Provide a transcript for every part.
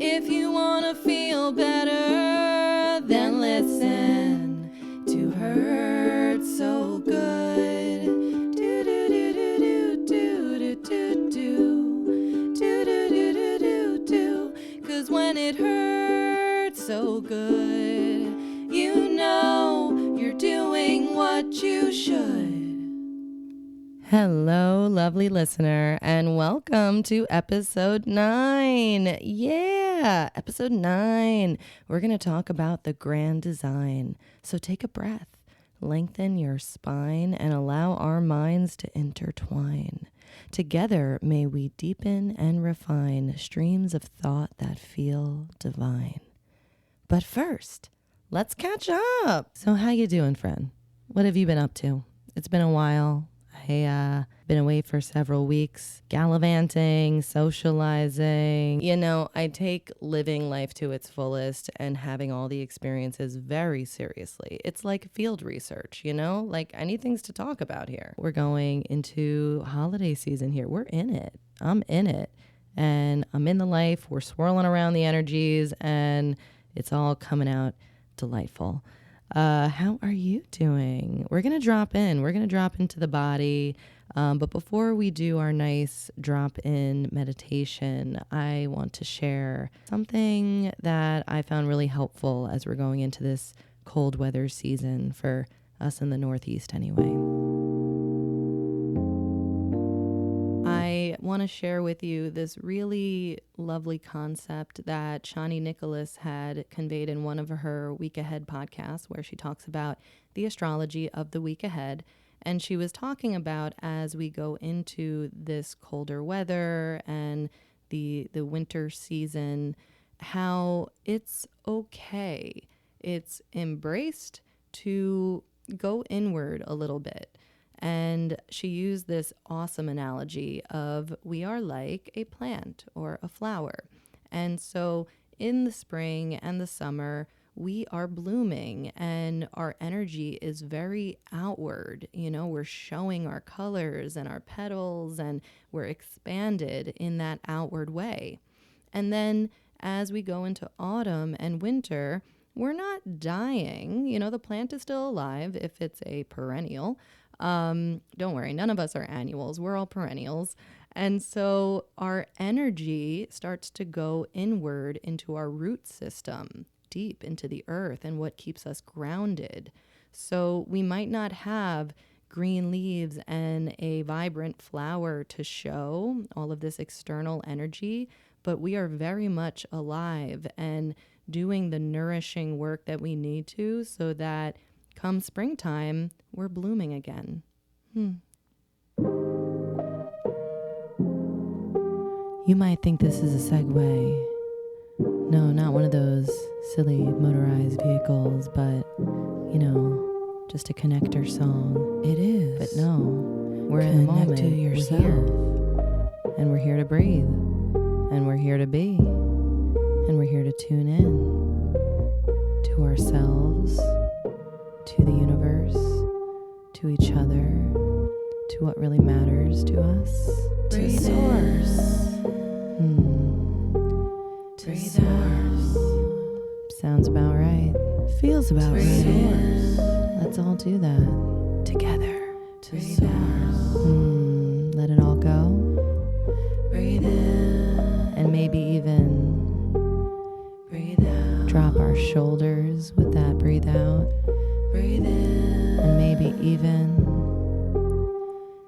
If you wanna feel better, then listen to Hurt So Good. Do do do do do do do do do do do do do do. 'Cause when it hurts so good, you know you're doing what you should. Hello, lovely listener, and welcome to episode 9. Yeah, episode 9. We're going to talk about the grand design. So take a breath, lengthen your spine, and allow our minds to intertwine. Together, may we deepen and refine streams of thought that feel divine. But first, let's catch up. So how you doing, friend? What have you been up to? It's been a while. I've been away for several weeks, gallivanting, socializing. You know, I take living life to its fullest and having all the experiences very seriously. It's like field research, you know? Like, I need things to talk about here. We're going into holiday season here. We're in it. I'm in it. And I'm in the life. We're swirling around the energies, and it's all coming out delightful. How are you doing? We're going to drop in. We're going to drop into the body. But before we do our nice drop-in meditation, I want to share something that I found really helpful as we're going into this cold weather season for us in the Northeast anyway. I want to share with you this really lovely concept that Shani Nicholas had conveyed in one of her Week Ahead podcasts, where she talks about the astrology of the week ahead. And she was talking about, as we go into this colder weather and the winter season, how it's okay. It's embraced to go inward a little bit. And she used this awesome analogy of we are like a plant or a flower. And so in the spring and the summer, we are blooming and our energy is very outward. You know, we're showing our colors and our petals, and we're expanded in that outward way. And then as we go into autumn and winter, we're not dying. You know, the plant is still alive if it's a perennial. Don't worry, none of us are annuals. We're all perennials. And so our energy starts to go inward into our root system, deep into the earth, and what keeps us grounded. So we might not have green leaves and a vibrant flower to show all of this external energy, but we are very much alive and doing the nourishing work that we need to, so that come springtime, we're blooming again. You might think this is a segue. No, not one of those silly motorized vehicles, but, you know, just a connector song. It is. But no, we're in the moment. To yourself. We're here. And we're here to breathe. And we're here to be. And we're here to tune in to ourselves, to the universe, to each other, to what really matters to us, to source. To source. Sounds about right. Feels about right. Let's all do that together. To source. Let it all go. Breathe in. And maybe even breathe out. Drop our shoulders with that breathe out. Breathe in. And maybe even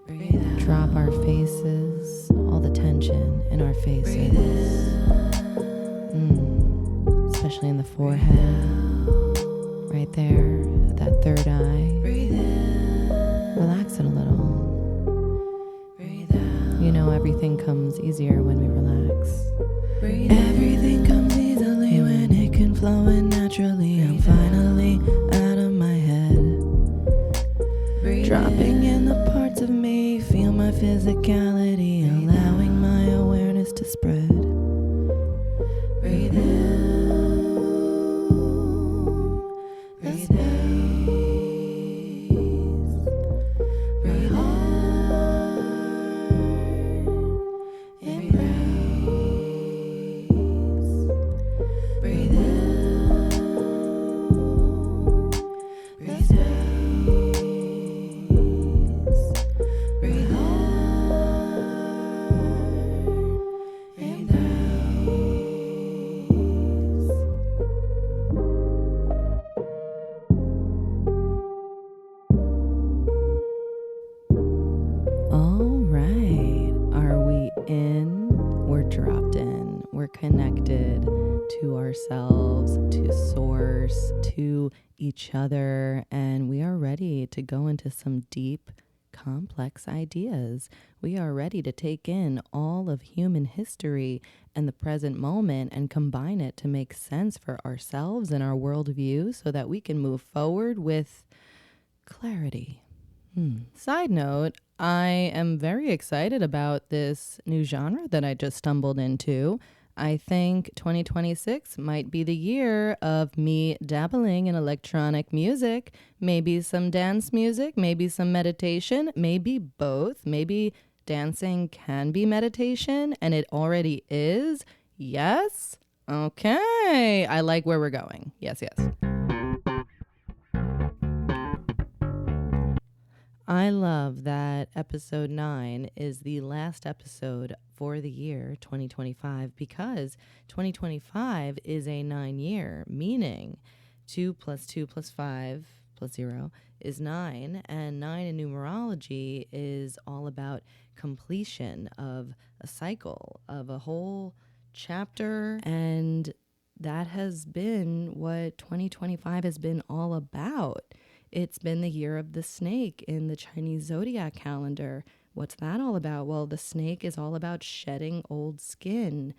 breathe out. Drop our faces, all the tension in our faces. Especially in the forehead, right there, that third eye. Breathe in. Relax it a little. Breathe out. You know, everything comes easier when we relax. Breathe everything comes easily when it can flow in naturally. I'm finally out of my head. Dropping in the parts of me, feel my physicality, allowing my awareness to spread. Breathe in. We're dropped in, we're connected to ourselves, to source, to each other, and we are ready to go into some deep, complex ideas. We are ready to take in all of human history and the present moment and combine it to make sense for ourselves and our worldview so that we can move forward with clarity. Side note, I am very excited about this new genre that I just stumbled into. I think 2026 might be the year of me dabbling in electronic music, maybe some dance music, maybe some meditation, maybe both. Maybe dancing can be meditation and it already is. Yes? Okay. I like where we're going. Yes, yes. I love that episode 9 is the last episode for the year 2025 because 2025 is a 9-year, meaning 2 plus 2 plus 5 plus 0 is 9, and 9 in numerology is all about completion of a cycle, of a whole chapter, and that has been what 2025 has been all about. It's been the year of the snake in the Chinese zodiac calendar. What's that all about? Well, the snake is all about shedding old skin,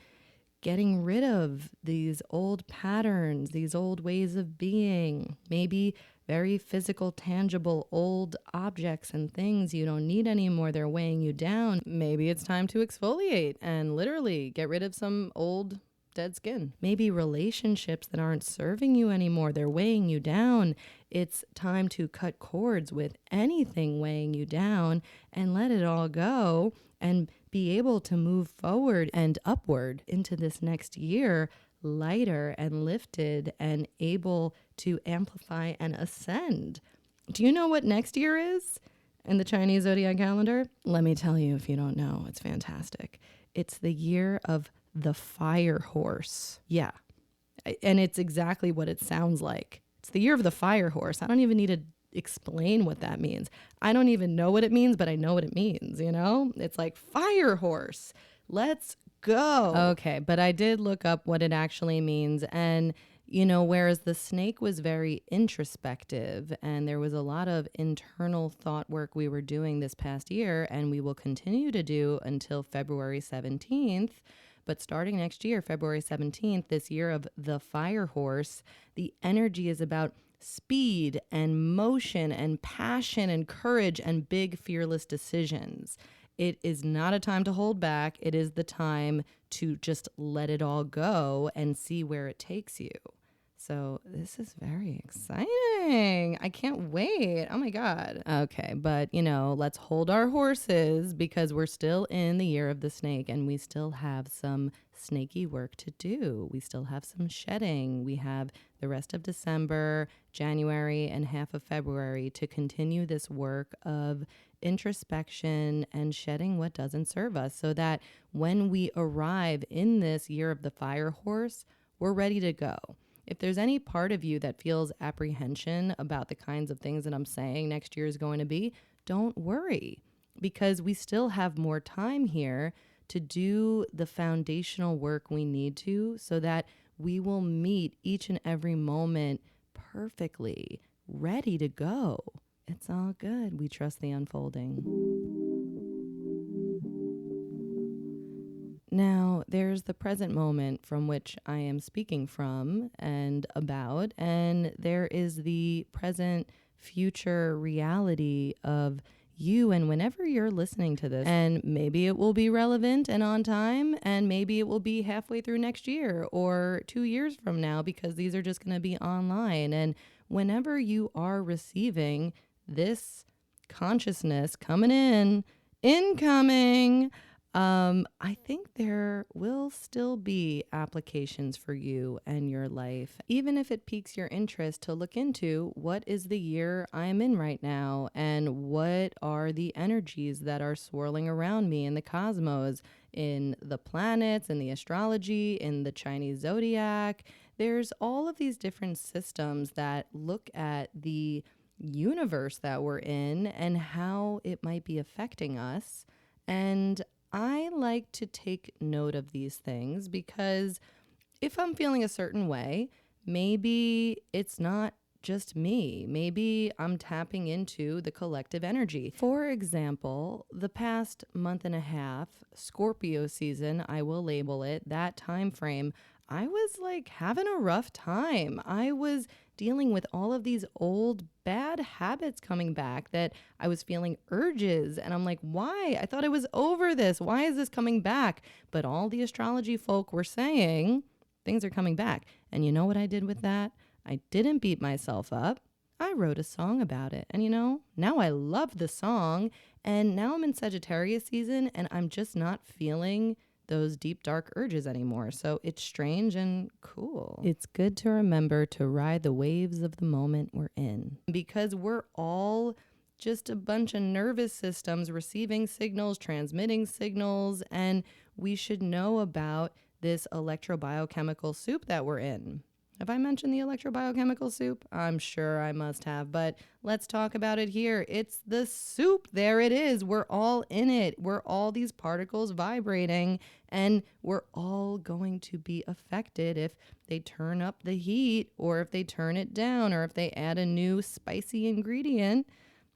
getting rid of these old patterns, these old ways of being, maybe very physical, tangible, old objects and things you don't need anymore. They're weighing you down. Maybe it's time to exfoliate and literally get rid of some old dead skin. Maybe relationships that aren't serving you anymore, they're weighing you down. It's time to cut cords with anything weighing you down and let it all go and be able to move forward and upward into this next year lighter and lifted and able to amplify and ascend. Do you know what next year is in the Chinese zodiac calendar? Let me tell you if you don't know. It's fantastic. It's the year of the fire horse. Yeah. And it's exactly what it sounds like. It's the year of the fire horse. I don't even need to explain what that means. I don't even know what it means, but I know what it means, you know? It's like fire horse. Let's go. Okay, but I did look up what it actually means. And, you know, whereas the snake was very introspective and there was a lot of internal thought work we were doing this past year, and we will continue to do until February 17th. But starting next year, February 17th, this year of the fire horse, the energy is about speed and motion and passion and courage and big, fearless decisions. It is not a time to hold back. It is the time to just let it all go and see where it takes you. So this is very exciting. I can't wait. Oh my God. Okay, but you know, let's hold our horses because we're still in the year of the snake and we still have some snaky work to do. We still have some shedding. We have the rest of December, January, and half of February to continue this work of introspection and shedding what doesn't serve us so that when we arrive in this year of the fire horse, we're ready to go. If there's any part of you that feels apprehension about the kinds of things that I'm saying next year is going to be, don't worry, because we still have more time here to do the foundational work we need to so that we will meet each and every moment perfectly, ready to go. It's all good. We trust the unfolding. Now, there's the present moment from which I am speaking from and about, and there is the present future reality of you and whenever you're listening to this. And maybe it will be relevant and on time, and maybe it will be halfway through next year or 2 years from now because these are just going to be online. And whenever you are receiving this consciousness coming in, incoming, I think there will still be applications for you and your life, even if it piques your interest to look into what is the year I'm in right now and what are the energies that are swirling around me in the cosmos, in the planets, in the astrology, in the Chinese zodiac. There's all of these different systems that look at the universe that we're in and how it might be affecting us. And I like to take note of these things because if I'm feeling a certain way, maybe it's not just me. Maybe I'm tapping into the collective energy. For example, the past month and a half, Scorpio season, I will label it, that time frame, I was like having a rough time. I was dealing with all of these old bad habits coming back that I was feeling urges. And I'm like, why? I thought I was over this. Why is this coming back? But all the astrology folk were saying things are coming back. And you know what I did with that? I didn't beat myself up. I wrote a song about it. And now I love the song. And now I'm in Sagittarius season and I'm just not feeling those deep, dark urges anymore. So it's strange and cool. It's good to remember to ride the waves of the moment we're in because we're all just a bunch of nervous systems receiving signals, transmitting signals, and we should know about this electrobiochemical soup that we're in. Have I mentioned the electrobiochemical soup? I'm sure I must have, but let's talk about it here. It's the soup. There it is. We're all in it. We're all these particles vibrating, and we're all going to be affected if they turn up the heat or if they turn it down or if they add a new spicy ingredient.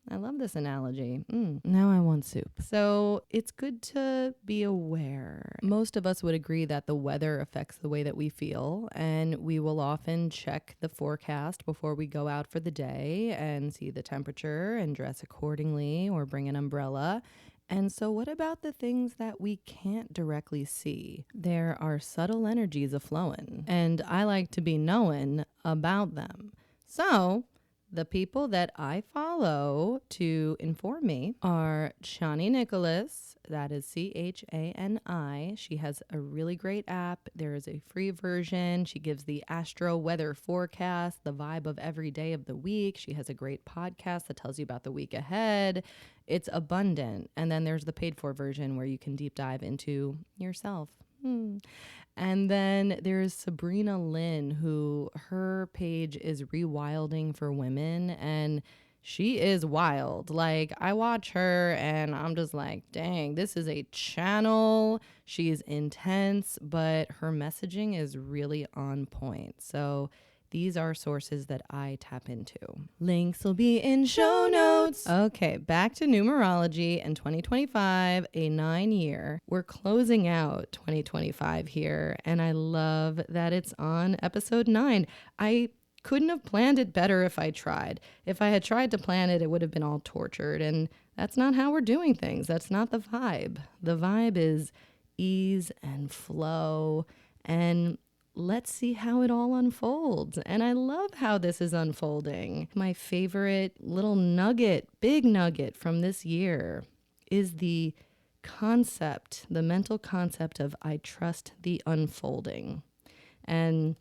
I love this analogy. Now I want soup. So it's good to be aware. Most of us would agree that the weather affects the way that we feel, and we will often check the forecast before we go out for the day and see the temperature and dress accordingly or bring an umbrella. And so what about the things that we can't directly see? There are subtle energies a-flowing, and I like to be knowing about them. So the people that I follow to inform me are Chani Nicholas, that is Chani. She has a really great app. There is a free version. She gives the astro weather forecast, the vibe of every day of the week. She has a great podcast that tells you about the week ahead. It's abundant. And then there's the paid for version where you can deep dive into yourself. And then there's Sabrina Lynn, who her page is Rewilding for Women, and she is wild. Like, I watch her and I'm just like, dang, this is a channel. She's intense, but her messaging is really on point. So these are sources that I tap into. Links will be in show notes. Okay, back to numerology and 2025, a 9-year. We're closing out 2025 here, and I love that it's on episode 9. I couldn't have planned it better if I tried. If I had tried to plan it, it would have been all tortured, and that's not how we're doing things. That's not the vibe. The vibe is ease and flow, and let's see how it all unfolds. And I love how this is unfolding. My favorite little nugget, big nugget from this year is the concept, the mental concept of I trust the unfolding. And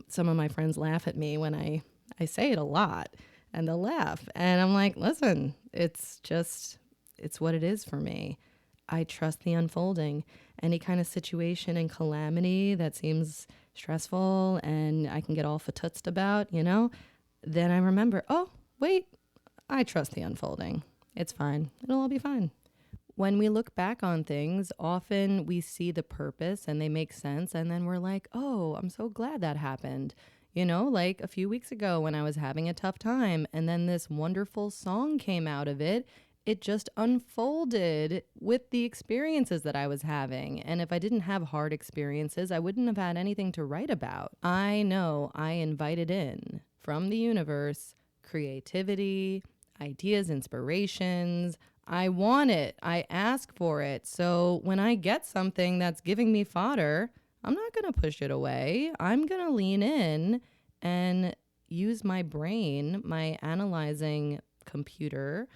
some of my friends laugh at me when I say it a lot, and they'll laugh. And I'm like, listen, it's what it is for me. I trust the unfolding. Any kind of situation and calamity that seems stressful and I can get all fatutzed about, then I remember, oh, wait, I trust the unfolding. It's fine. It'll all be fine. When we look back on things, often we see the purpose and they make sense. And then we're like, oh, I'm so glad that happened. Like a few weeks ago when I was having a tough time and then this wonderful song came out of it. It just unfolded with the experiences that I was having. And if I didn't have hard experiences, I wouldn't have had anything to write about. I know I invited in from the universe creativity, ideas, inspirations. I want it. I ask for it. So when I get something that's giving me fodder, I'm not going to push it away. I'm going to lean in and use my brain, my analyzing computer,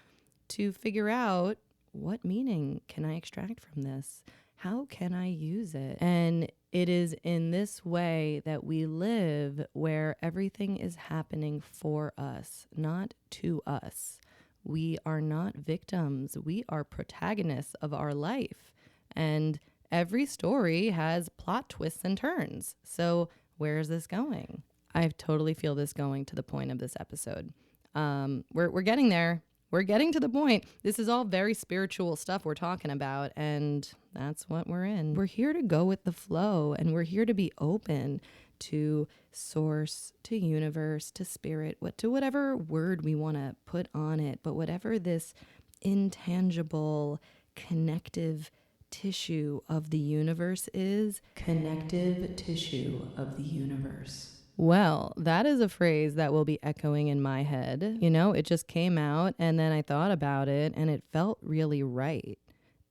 to figure out what meaning can I extract from this? How can I use it? And it is in this way that we live where everything is happening for us, not to us. We are not victims. We are protagonists of our life. And every story has plot twists and turns. So where is this going? I totally feel this going to the point of this episode. We're getting there. we're getting to the point. This is all very spiritual stuff we're talking about, and that's what we're in. We're here to go with the flow, and we're here to be open to source, to universe, to spirit, to whatever word we want to put on it, but whatever this intangible, connective tissue of the universe is. Connective tissue of the universe. Well, that is a phrase that will be echoing in my head. You know, it just came out and then I thought about it and it felt really right.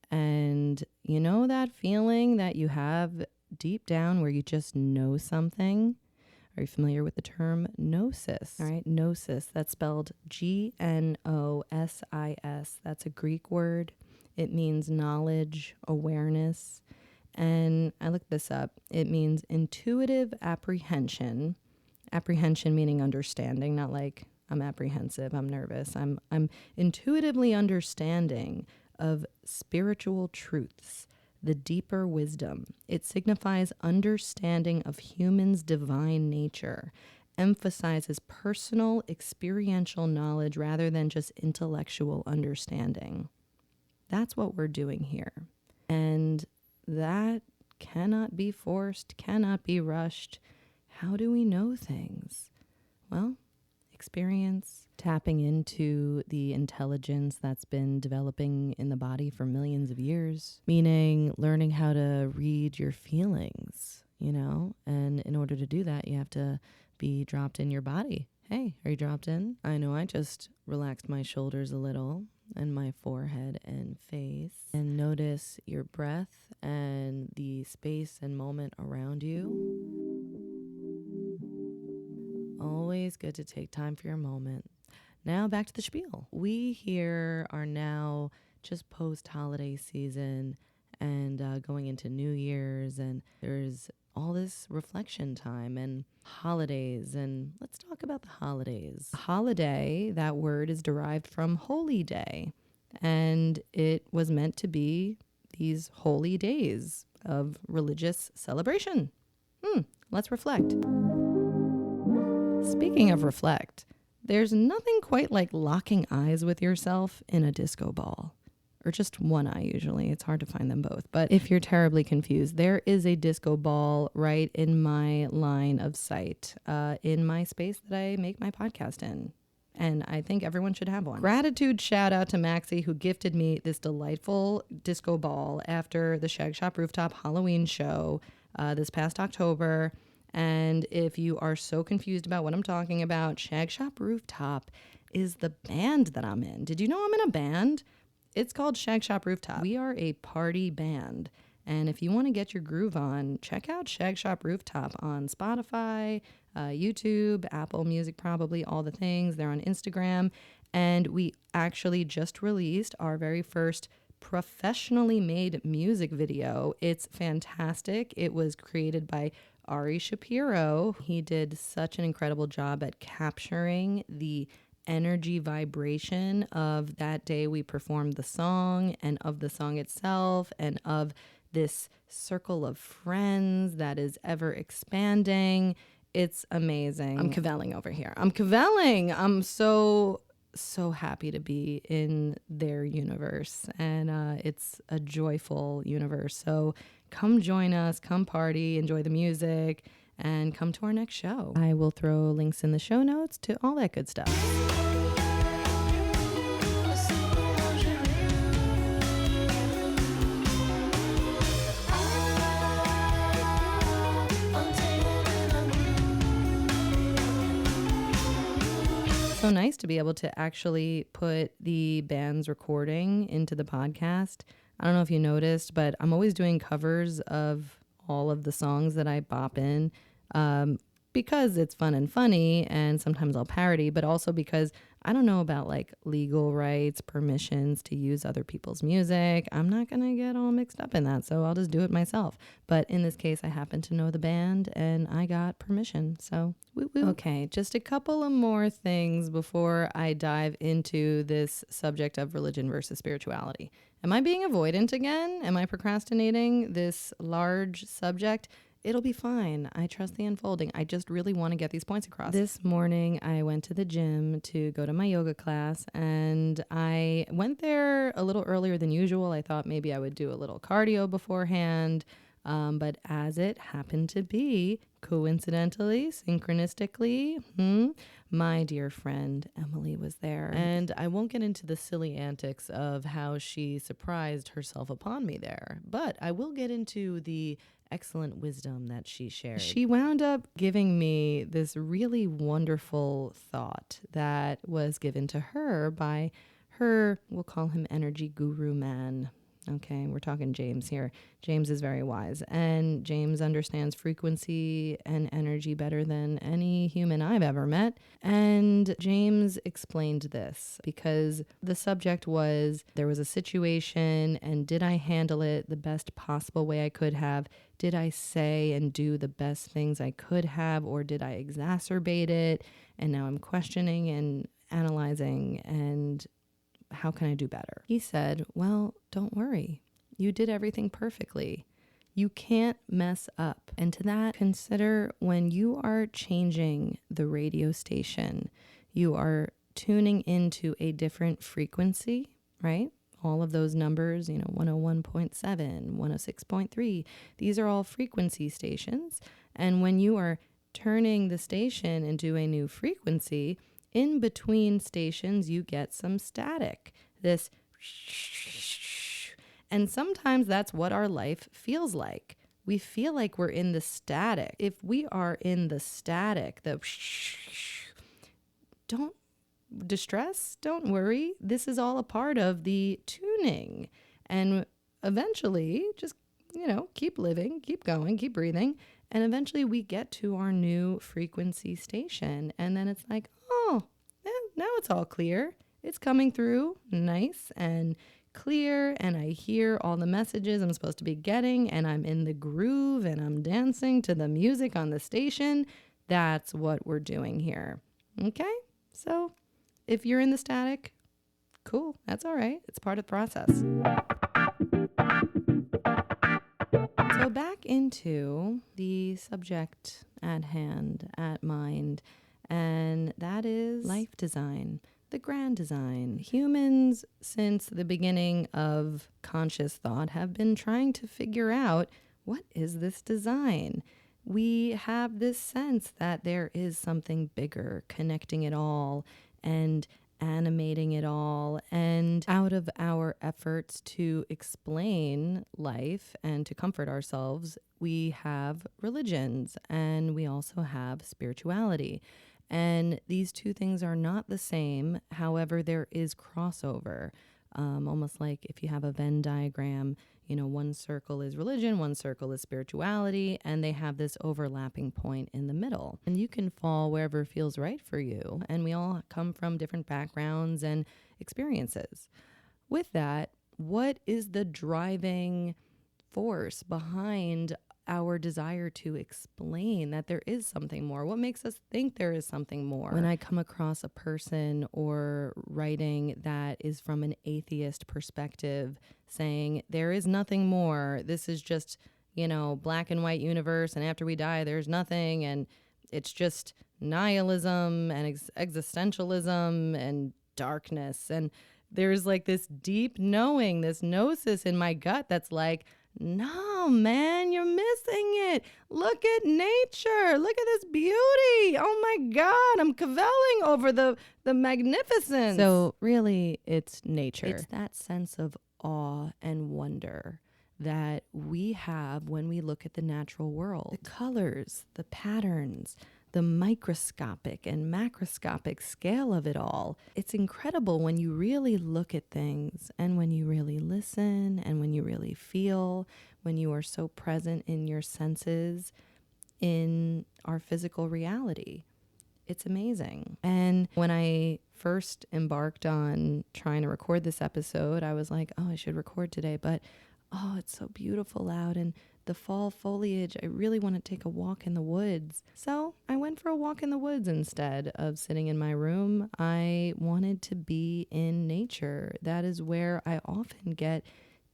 And you know that feeling that you have deep down where you just know something? Are you familiar with the term gnosis? All right, gnosis, that's spelled Gnosis. That's a Greek word. It means knowledge, awareness. And I looked this up. It means intuitive apprehension. Apprehension meaning understanding, not like I'm apprehensive, I'm nervous. I'm intuitively understanding of spiritual truths, the deeper wisdom. It signifies understanding of humans' divine nature, emphasizes personal experiential knowledge rather than just intellectual understanding. That's what we're doing here. And that cannot be forced, cannot be rushed. How do we know things? Well, experience, tapping into the intelligence that's been developing in the body for millions of years, meaning learning how to read your feelings, you know? And in order to do that, you have to be dropped in your body. Hey, are you dropped in? I know I just relaxed my shoulders a little and my forehead and face, and notice your breath and the space and moment around you. Always good to take time for your moment. Now back to the spiel. We here are now just post-holiday season and going into New Year's, and there's all this reflection time and holidays, and let's talk about the holidays. Holiday, that word is derived from holy day, and it was meant to be these holy days of religious celebration. Let's reflect. Speaking of reflect, there's nothing quite like locking eyes with yourself in a disco ball. Or just one eye usually. It's hard to find them both. But if you're terribly confused, there is a disco ball right in my line of sight, in my space that I make my podcast in. And I think everyone should have one. Gratitude shout out to Maxie, who gifted me this delightful disco ball after the Shagshop Rooftop Halloween show this past October. And if you are so confused about what I'm talking about, Shagshop Rooftop is the band that I'm in. Did you know I'm in a band? It's called Shagshop Rooftop. We are a party band. And if you want to get your groove on, check out Shagshop Rooftop on Spotify, YouTube, Apple Music, probably all the things. They're on Instagram. And we actually just released our very first professionally made music video. It's fantastic. It was created by Ari Shapiro. He did such an incredible job at capturing the energy vibration of that day we performed the song, and of the song itself, and of this circle of friends that is ever expanding. It's amazing. I'm cavelling over here. I'm so happy to be in their universe, and it's a joyful universe. So come join us, come party, enjoy the music, and come to our next show. I will throw links in the show notes to all that good stuff. So nice to be able to actually put the band's recording into the podcast. I don't know if you noticed, but I'm always doing covers of all of the songs that I bop in, because it's fun and funny, and sometimes I'll parody, but also because I don't know about like legal rights, permissions to use other people's music. I'm not going to get all mixed up in that, so I'll just do it myself. But in this case, I happen to know the band and I got permission, so woo woo. Okay, just a couple of more things before I dive into this subject of religion versus spirituality. Am I being avoidant again? Am I procrastinating this large subject? It'll be fine. I trust the unfolding. I just really want to get these points across. This morning, I went to the gym to go to my yoga class, and I went there a little earlier than usual. I thought maybe I would do a little cardio beforehand. But as it happened to be, coincidentally, synchronistically, my dear friend Emily was there. And I won't get into the silly antics of how she surprised herself upon me there, but I will get into the excellent wisdom that she shared. She wound up giving me this really wonderful thought that was given to her by her, we'll call him energy guru man. Okay, we're talking James here. James is very wise, and James understands frequency and energy better than any human I've ever met. And James explained this because the subject was, there was a situation, and did I handle it the best possible way I could have? Did I say and do the best things I could have, or did I exacerbate it? And now I'm questioning and analyzing, and how can I do better? He said, well, don't worry. You did everything perfectly. You can't mess up. And to that, consider when you are changing the radio station, you are tuning into a different frequency, right? All of those numbers, 101.7, 106.3, these are all frequency stations. And when you are turning the station into a new frequency, in between stations, you get some static, this, and sometimes that's what our life feels like. We feel like we're in the static. If we are in the static, don't distress, don't worry. This is all a part of the tuning. And eventually, just, keep living, keep going, keep breathing. And eventually we get to our new frequency station. And then it's like, now it's all clear. It's coming through nice and clear, and I hear all the messages I'm supposed to be getting, and I'm in the groove, and I'm dancing to the music on the station. That's what we're doing here. Okay? So if you're in the static, cool. That's all right. It's part of the process. So back into the subject at hand, at mind, and that is life design, the grand design. Humans, since the beginning of conscious thought, have been trying to figure out, what is this design? We have this sense that there is something bigger connecting it all and animating it all. And out of our efforts to explain life and to comfort ourselves, we have religions and we also have spirituality. And these two things are not the same. However, there is crossover, almost like if you have a Venn diagram, one circle is religion, one circle is spirituality, and they have this overlapping point in the middle. And you can fall wherever feels right for you. And we all come from different backgrounds and experiences. With that, what is the driving force behind our desire to explain that there is something more? What makes us think there is something more? When I come across a person or writing that is from an atheist perspective, saying there is nothing more, this is just, black and white universe, and after we die, there's nothing, and it's just nihilism and existentialism and darkness. And there's like this deep knowing, this gnosis in my gut that's like, no, man, you're missing it. Look at nature. Look at this beauty. Oh my God, I'm cavelling over the magnificence. So really, it's nature. It's that sense of awe and wonder that we have when we look at the natural world. The colors, the patterns, the microscopic and macroscopic scale of it all. It's incredible when you really look at things and when you really listen and when you really feel, when you are so present in your senses, in our physical reality. It's amazing. And when I first embarked on trying to record this episode, I was like, I should record today, but it's so beautiful out, and the fall foliage, I really want to take a walk in the woods. So I went for a walk in the woods instead of sitting in my room. I wanted to be in nature. That is where I often get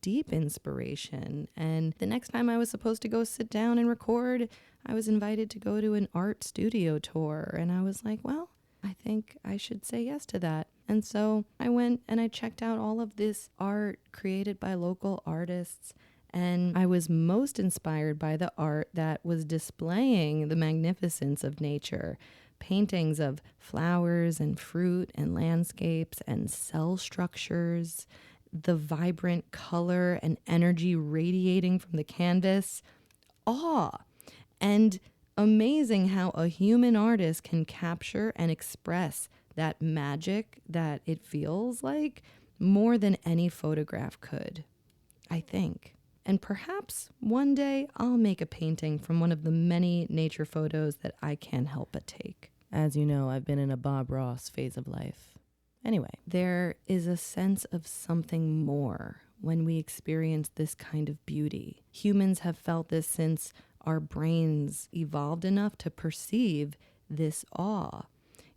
deep inspiration. And the next time I was supposed to go sit down and record, I was invited to go to an art studio tour. And I was like, well, I think I should say yes to that. And so I went and I checked out all of this art created by local artists. And I was most inspired by the art that was displaying the magnificence of nature. Paintings of flowers and fruit and landscapes and cell structures, the vibrant color and energy radiating from the canvas. Awe. And amazing how a human artist can capture and express that magic that it feels like more than any photograph could, I think. And perhaps one day I'll make a painting from one of the many nature photos that I can't help but take. As you know, I've been in a Bob Ross phase of life. Anyway, there is a sense of something more when we experience this kind of beauty. Humans have felt this since our brains evolved enough to perceive this awe.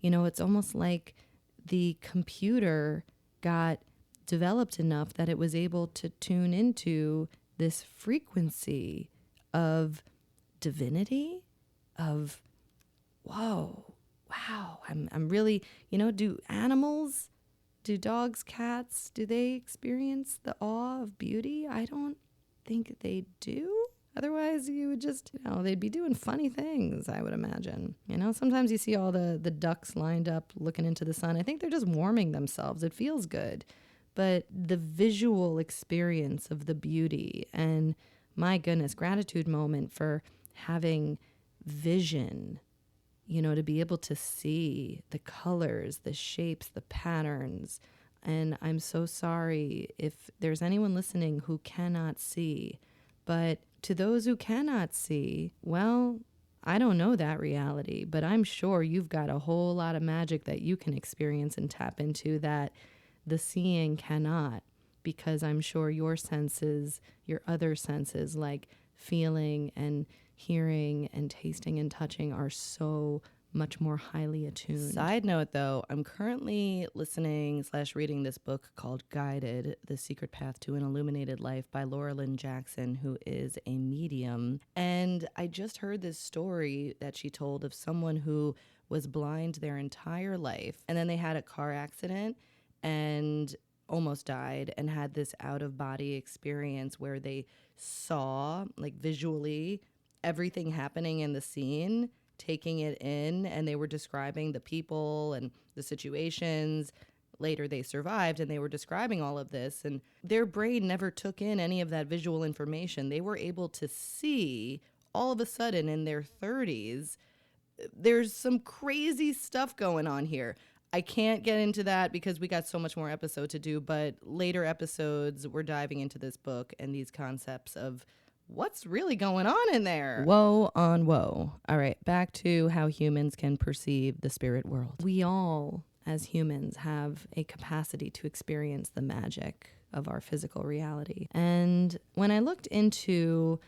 You know, it's almost like the computer got developed enough that it was able to tune into this frequency of divinity, of, whoa, wow, I'm really, do animals, do dogs, cats, do they experience the awe of beauty? I don't think they do. Otherwise, you would just, they'd be doing funny things, I would imagine. Sometimes you see all the ducks lined up looking into the sun. I think they're just warming themselves. It feels good. But the visual experience of the beauty and, my goodness, gratitude moment for having vision, to be able to see the colors, the shapes, the patterns. And I'm so sorry if there's anyone listening who cannot see. But to those who cannot see, well, I don't know that reality, but I'm sure you've got a whole lot of magic that you can experience and tap into that the seeing cannot, because I'm sure your senses, your other senses like feeling and hearing and tasting and touching are so much more highly attuned. Side note though, I'm currently listening/reading this book called Guided, The Secret Path to an Illuminated Life by Laura Lynn Jackson, who is a medium. And I just heard this story that she told of someone who was blind their entire life. And then they had a car accident and almost died and had this out-of-body experience where they saw, like visually, everything happening in the scene, taking it in, and they were describing the people and the situations. Later they survived and they were describing all of this, and their brain never took in any of that visual information. They were able to see all of a sudden in their 30s. There's some crazy stuff going on here. I can't get into that because we got so much more episode to do, but later episodes, we're diving into this book and these concepts of what's really going on in there. Woe on woe. All right, back to how humans can perceive the spirit world. We all, as humans, have a capacity to experience the magic of our physical reality. And when I looked into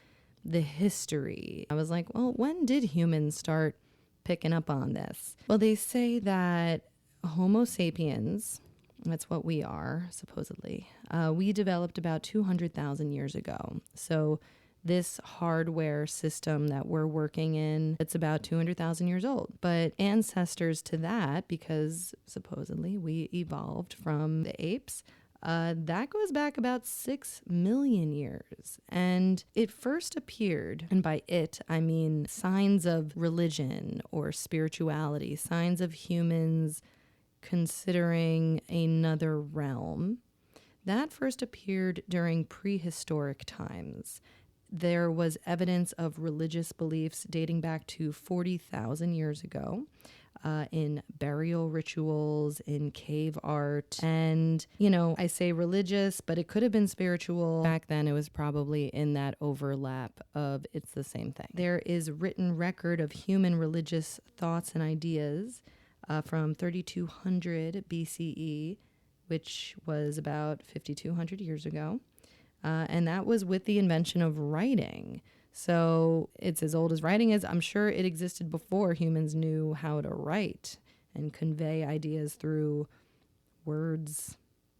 the history, I was like, well, when did humans start picking up on this? Well, they say that Homo sapiens, that's what we are, supposedly, we developed about 200,000 years ago. So this hardware system that we're working in, it's about 200,000 years old. But ancestors to that, because supposedly we evolved from the apes, that goes back about 6 million years. And it first appeared, and by it, I mean signs of religion or spirituality, signs of humans considering another realm. That first appeared during prehistoric times. There was evidence of religious beliefs dating back to 40,000 years ago. In burial rituals, in cave art. And, I say religious, but it could have been spiritual. Back then, it was probably in that overlap of it's the same thing. There is written record of human religious thoughts and ideas from 3200 BCE, which was about 5,200 years ago. And that was with the invention of writing. So it's as old as writing is. I'm sure it existed before humans knew how to write and convey ideas through words,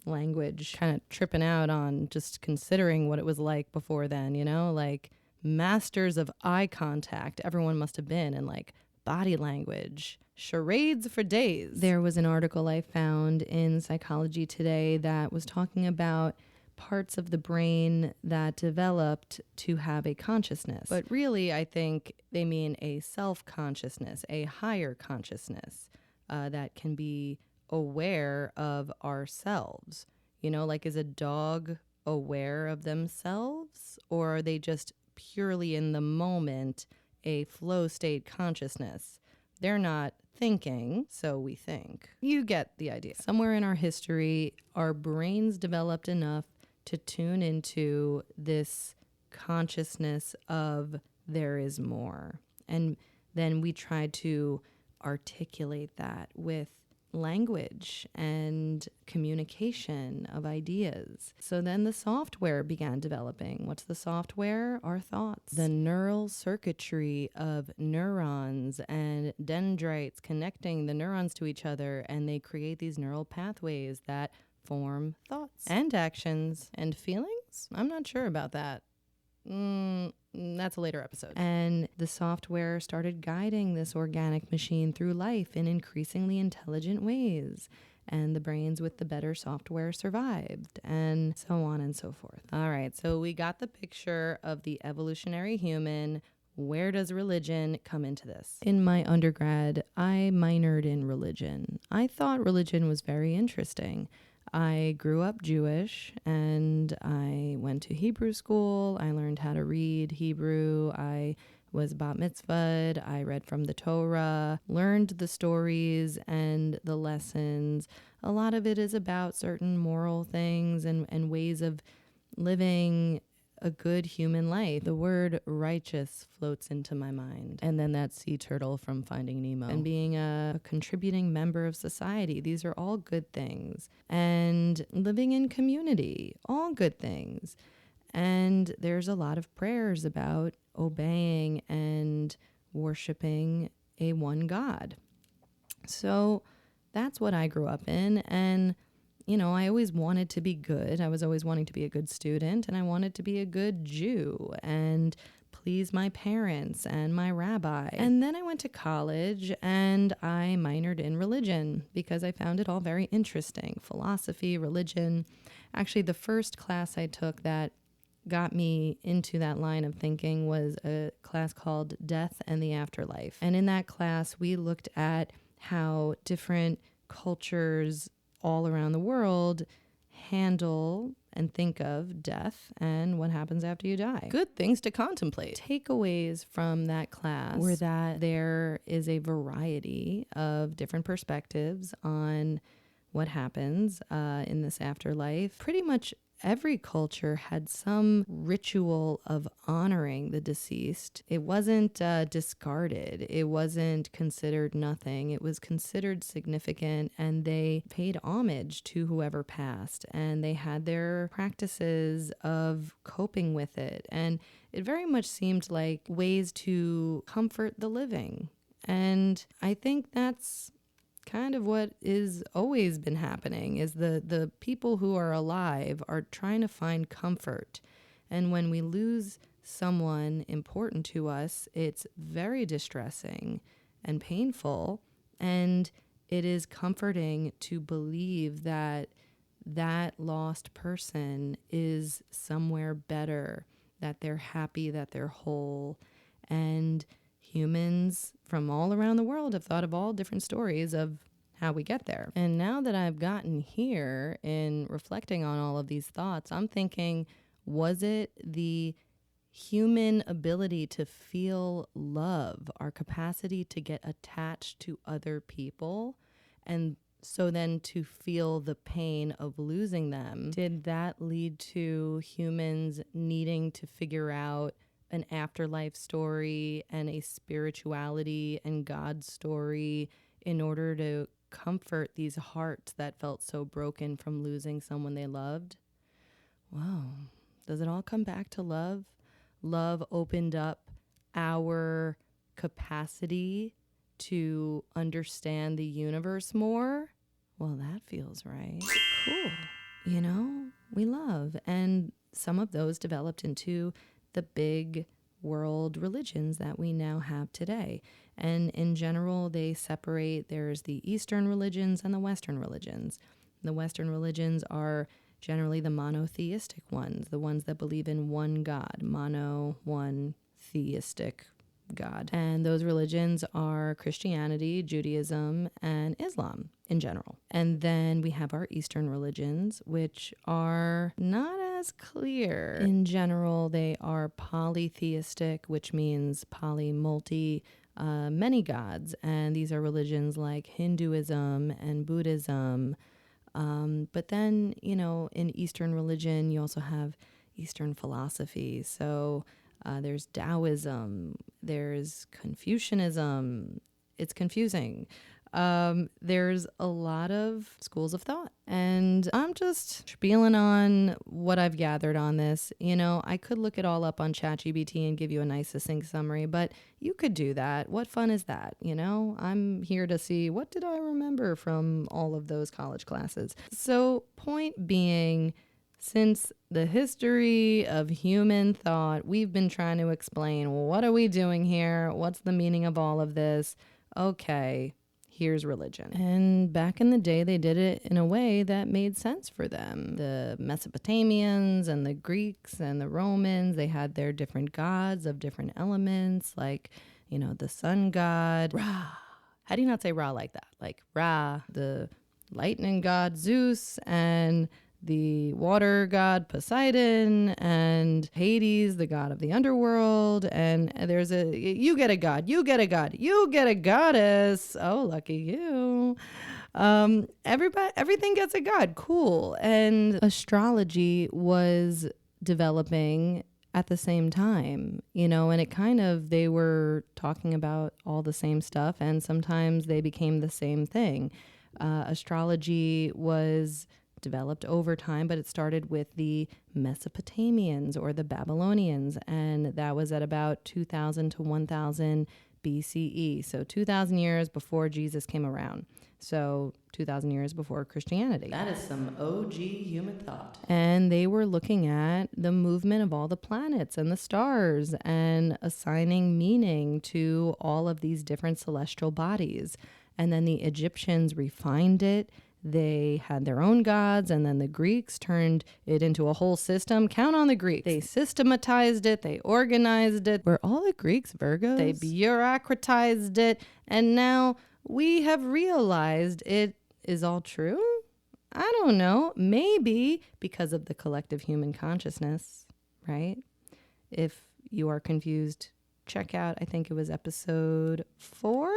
language, kind of tripping out on just considering what it was like before then, you know, like masters of eye contact, everyone must have been, and like body language, charades for days. There was an article I found in Psychology Today that was talking about parts of the brain that developed to have a consciousness. But really, I think they mean a self-consciousness, a higher consciousness that can be aware of ourselves. You know, like, is a dog aware of themselves, or are they just purely in the moment, a flow state consciousness? They're not thinking, so we think. You get the idea. Somewhere in our history, our brains developed enough to tune into this consciousness of there is more. And then we tried to articulate that with language and communication of ideas. So then the software began developing. What's the software? Our thoughts. The neural circuitry of neurons and dendrites connecting the neurons to each other, and they create these neural pathways that form thoughts and actions and feelings. I'm not sure about that. That's a later episode. And the software started guiding this organic machine through life in increasingly intelligent ways. And the brains with the better software survived, and so on and so forth. All right, so we got the picture of the evolutionary human. Where does religion come into this? In my undergrad, I minored in religion. I thought religion was very interesting. I grew up Jewish, and I went to Hebrew school. I learned how to read Hebrew. I was bat mitzvahed. I read from the Torah, learned the stories and the lessons. A lot of it is about certain moral things and ways of living a good human life. The word righteous floats into my mind. And then that sea turtle from Finding Nemo. And being a contributing member of society. These are all good things. And living in community, all good things. And there's a lot of prayers about obeying and worshiping a one God. So that's what I grew up in. And you know, I always wanted to be good. I was always wanting to be a good student, and I wanted to be a good Jew and please my parents and my rabbi. And then I went to college and I minored in religion because I found it all very interesting. Philosophy, religion. Actually, the first class I took that got me into that line of thinking was a class called Death and the Afterlife. And in that class, we looked at how different cultures all around the world handle and think of death and what happens after you die. Good things to contemplate. Takeaways from that class were that there is a variety of different perspectives on what happens in this afterlife. Pretty much every culture had some ritual of honoring the deceased. It wasn't discarded. It wasn't considered nothing. It was considered significant, and they paid homage to whoever passed, and they had their practices of coping with it. And it very much seemed like ways to comfort the living. And I think that's kind of what is always been happening, is the people who are alive are trying to find comfort. And when we lose someone important to us, it's very distressing and painful. And it is comforting to believe that that lost person is somewhere better, that they're happy, that they're whole. And humans from all around the world have thought of all different stories of how we get there. And now that I've gotten here in reflecting on all of these thoughts, I'm thinking, was it the human ability to feel love, our capacity to get attached to other people, and so then to feel the pain of losing them? Did that lead to humans needing to figure out an afterlife story and a spirituality and God story in order to comfort these hearts that felt so broken from losing someone they loved? Wow. Does it all come back to love? Love opened up our capacity to understand the universe more? Well, that feels right. Cool. we love. And some of those developed into the big world religions that we now have today. And in general, they separate. There's the Eastern religions and the Western religions. The Western religions are generally the monotheistic ones, the ones that believe in one God, one theistic God. And those religions are Christianity, Judaism, and Islam in general. And then we have our Eastern religions, which are not as clear. In general, they are polytheistic, which means many gods. And these are religions like Hinduism and Buddhism. But then, in Eastern religion, you also have Eastern philosophy. So there's Taoism, there's Confucianism. It's confusing. There's a lot of schools of thought. And I'm just spieling on what I've gathered on this. I could look it all up on ChatGPT and give you a nice succinct summary, but you could do that. What fun is that? I'm here to see what did I remember from all of those college classes. So point being, since the history of human thought, we've been trying to explain, what are we doing here? What's the meaning of all of this? Okay, here's religion. And back in the day, they did it in a way that made sense for them. The Mesopotamians and the Greeks and the Romans, they had their different gods of different elements, like, the sun god, Ra. How do you not say Ra like that? Like Ra, the lightning god Zeus, and the water god Poseidon, and Hades, the god of the underworld. And there's you get a god, you get a god, you get a goddess. Oh, lucky you. Everything gets a god. Cool. And astrology was developing at the same time, and they were talking about all the same stuff, and sometimes they became the same thing. Astrology was developed over time, but it started with the Mesopotamians or the Babylonians, and that was at about 2000 to 1000 BCE. So 2000 years before Jesus came around. So 2000 years before Christianity. That is some OG human thought. And they were looking at the movement of all the planets and the stars and assigning meaning to all of these different celestial bodies. And then the Egyptians refined it. They had their own gods, and then the Greeks turned it into a whole system. Count on the Greeks. They systematized it. They organized it. Were all the Greeks Virgos? They bureaucratized it. And now we have realized it is all true? I don't know. Maybe because of the collective human consciousness, right? If you are confused, check out, I think it was episode 4?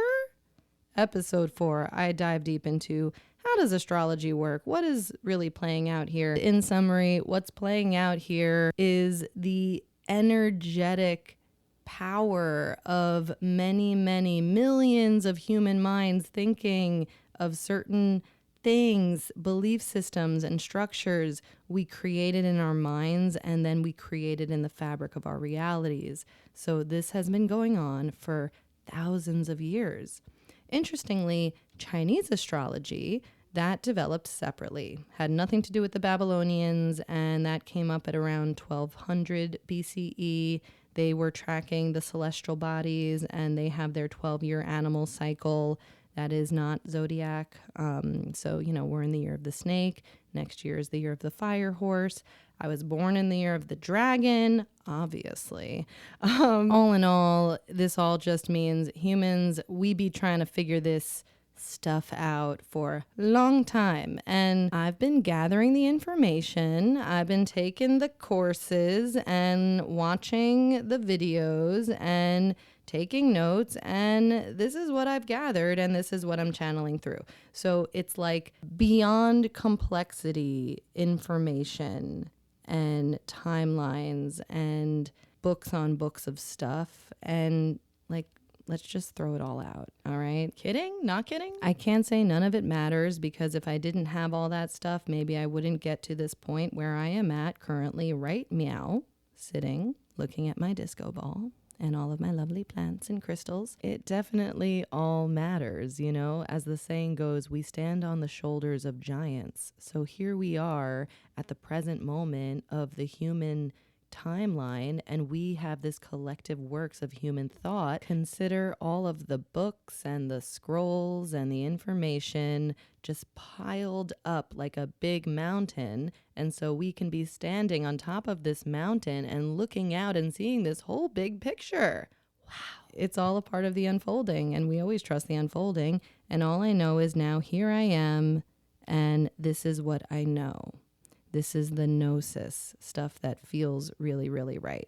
Episode 4, I dive deep into how does astrology work? What is really playing out here? In summary, what's playing out here is the energetic power of many, many millions of human minds thinking of certain things, belief systems and structures we created in our minds, and then we created in the fabric of our realities. So this has been going on for thousands of years. Interestingly, Chinese astrology, that developed separately, had nothing to do with the Babylonians, and that came up at around 1200 BCE. They were tracking the celestial bodies, and they have their 12-year animal cycle. That is not zodiac. So, we're in the year of the snake. Next year is the year of the fire horse. I was born in the year of the dragon, obviously. All in all, this all just means humans, we be trying to figure this stuff out for a long time. And I've been gathering the information. I've been taking the courses and watching the videos and taking notes, and this is what I've gathered, and this is what I'm channeling through. So it's like beyond complexity information and timelines and books on books of stuff, and let's just throw it all out. All right. Kidding? Not kidding? I can't say none of it matters, because if I didn't have all that stuff, maybe I wouldn't get to this point where I am at currently, right meow, sitting, looking at my disco ball and all of my lovely plants and crystals. It definitely all matters, you know. As the saying goes, we stand on the shoulders of giants. So here we are at the present moment of the human timeline, and we have this collective works of human thought. Consider all of the books and the scrolls and the information just piled up like a big mountain. And so we can be standing on top of this mountain and looking out and seeing this whole big picture. Wow. It's all a part of the unfolding, and we always trust the unfolding. And all I know is now here I am, and this is what I know. This is the gnosis stuff that feels really, really right.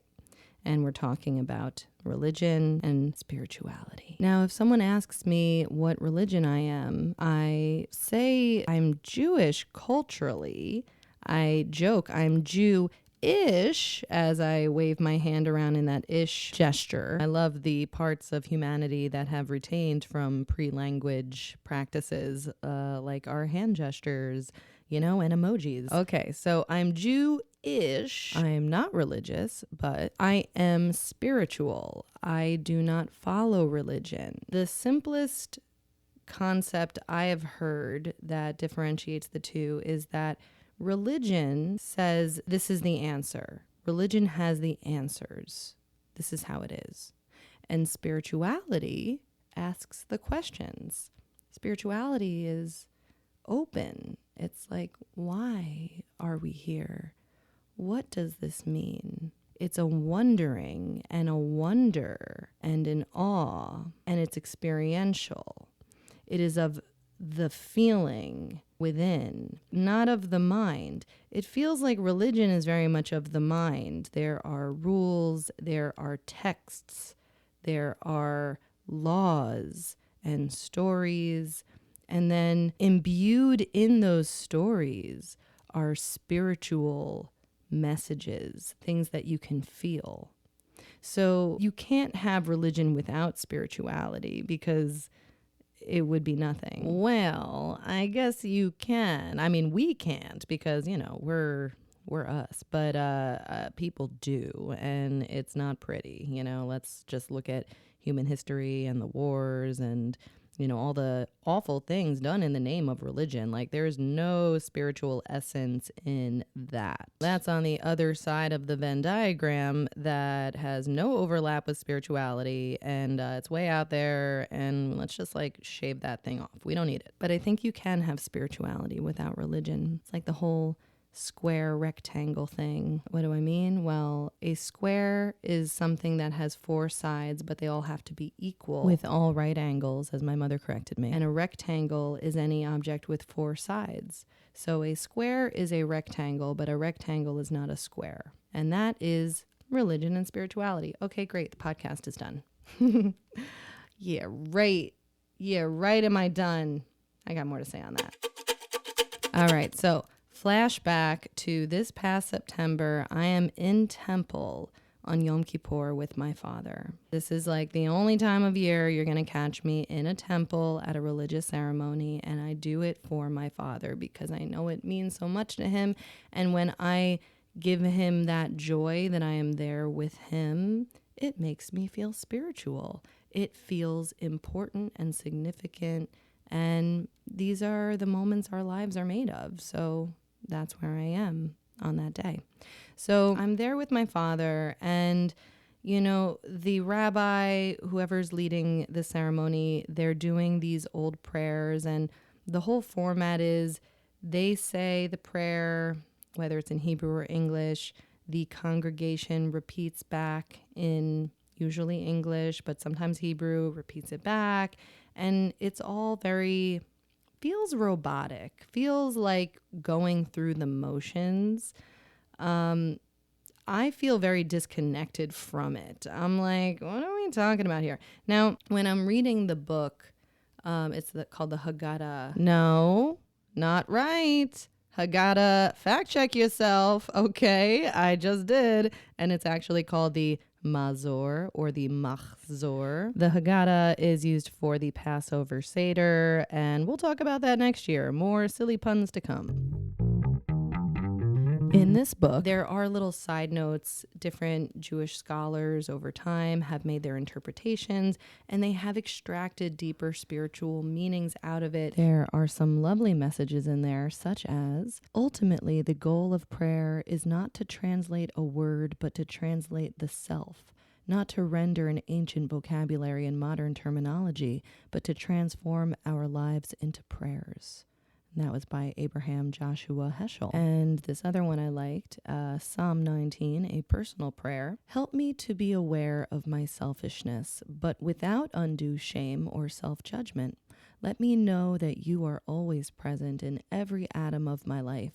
And we're talking about religion and spirituality. Now, if someone asks me what religion I am, I say I'm Jewish culturally. I joke I'm Jew-ish as I wave my hand around in that ish gesture. I love the parts of humanity that have retained from pre-language practices, like our hand gestures, you know, and emojis. Okay, so I'm Jew-ish. I'm not religious, but I am spiritual. I do not follow religion. The simplest concept I have heard that differentiates the two is that religion says this is the answer. Religion has the answers. This is how it is. And spirituality asks the questions. Spirituality is open. It's like, why are we here? What does this mean? It's a wondering and a wonder and an awe, and it's experiential. It is of the feeling within, not of the mind. It feels like religion is very much of the mind. There are rules, there are texts, there are laws and stories. And then imbued in those stories are spiritual messages, things that you can feel. So you can't have religion without spirituality because it would be nothing. Well, I guess you can. I mean, we can't because, you know, we're us, but people do, and it's not pretty. You know, let's just look at human history and the wars and, you know, all the awful things done in the name of religion. Like, there's no spiritual essence in that. That's on the other side of the Venn diagram that has no overlap with spirituality, and it's way out there, and let's just like shave that thing off. We don't need it. But I think you can have spirituality without religion. It's like the whole square rectangle thing. What do I mean? Well, a square is something that has four sides, but they all have to be equal with all right angles, as my mother corrected me. And a rectangle is any object with four sides. So a square is a rectangle, but a rectangle is not a square. And that is religion and spirituality. Okay, great. The podcast is done. Yeah, right. Am I done? I got more to say on that. All right. So flashback to this past September, I am in temple on Yom Kippur with my father. This is like the only time of year you're going to catch me in a temple at a religious ceremony, and I do it for my father because I know it means so much to him. And when I give him that joy that I am there with him, it makes me feel spiritual. It feels important and significant, and these are the moments our lives are made of. So that's where I am on that day. So I'm there with my father, and, you know, the rabbi, whoever's leading the ceremony, they're doing these old prayers, and the whole format is they say the prayer, whether it's in Hebrew or English, the congregation repeats back in usually English, but sometimes Hebrew, repeats it back, and it's all very feels robotic, feels like going through the motions. I feel very disconnected from it. I'm like, what are we talking about here? Now, when I'm reading the book, it's called the Haggadah. No, not right. Haggadah, fact check yourself. Okay, I just did. And it's actually called the Mazor or the Machzor. The Haggadah is used for the Passover Seder, and we'll talk about that next year. More silly puns to come. In this book, there are little side notes. Different Jewish scholars over time have made their interpretations, and they have extracted deeper spiritual meanings out of it. There are some lovely messages in there, such as, ultimately, the goal of prayer is not to translate a word, but to translate the self. Not to render an ancient vocabulary in modern terminology, but to transform our lives into prayers. And that was by Abraham Joshua Heschel. And this other one I liked, Psalm 19, a personal prayer. Help me to be aware of my selfishness, but without undue shame or self-judgment. Let me know that you are always present in every atom of my life.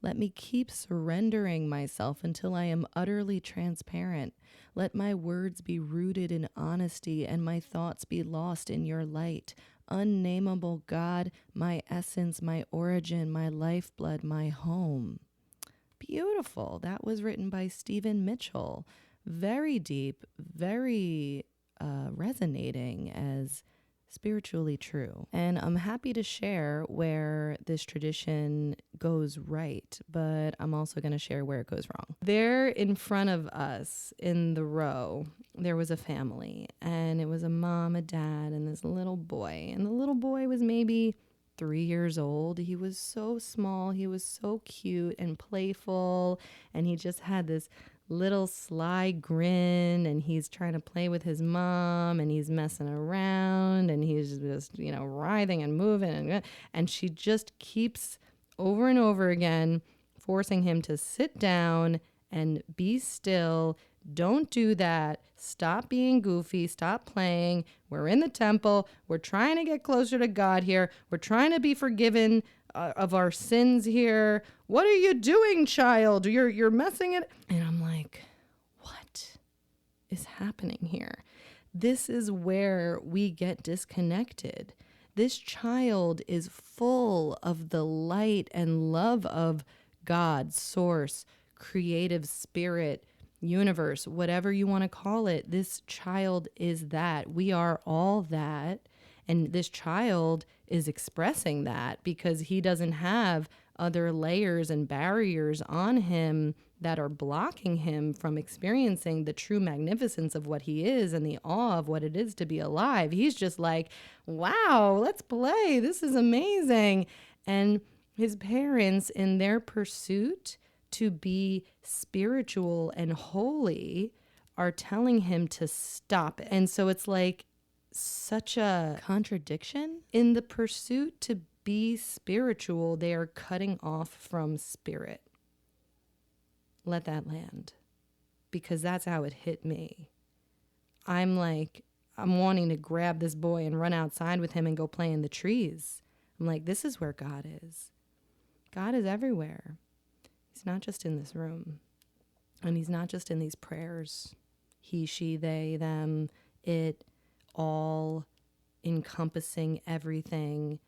Let me keep surrendering myself until I am utterly transparent. Let my words be rooted in honesty and my thoughts be lost in your light. Unnameable God, my essence, my origin, my lifeblood, my home. Beautiful. That was written by Stephen Mitchell. Very deep, very resonating as spiritually true. And I'm happy to share where this tradition goes right, but I'm also going to share where it goes wrong. There in front of us in the row, there was a family, and it was a mom, a dad, and this little boy. And the little boy was maybe 3 years old. He was so small. He was so cute and playful, and he just had this little sly grin, and he's trying to play with his mom, and he's messing around, and he's just, writhing and moving, and she just keeps over and over again forcing him to sit down and be still. Don't do that. Stop being goofy. Stop playing. We're in the temple. We're trying to get closer to God here. We're trying to be forgiven of our sins here. What are you doing, child? You're messing it. And I'm like, what is happening here? This is where we get disconnected. This child is full of the light and love of God, source, creative spirit, universe, whatever you want to call it. This child is that. We are all that. And this child is expressing that because he doesn't have other layers and barriers on him that are blocking him from experiencing the true magnificence of what he is and the awe of what it is to be alive. He's just like, wow, let's play. This is amazing. And his parents, in their pursuit to be spiritual and holy, are telling him to stop. And so it's like, such a contradiction. In the pursuit to be spiritual, they are cutting off from spirit. Let that land, because that's how it hit me. I'm wanting to grab this boy and run outside with him and go play in the trees. I'm like, this is where God is. God is everywhere. He's not just in this room. And he's not just in these prayers. He, she, they, them, it, all encompassing everything.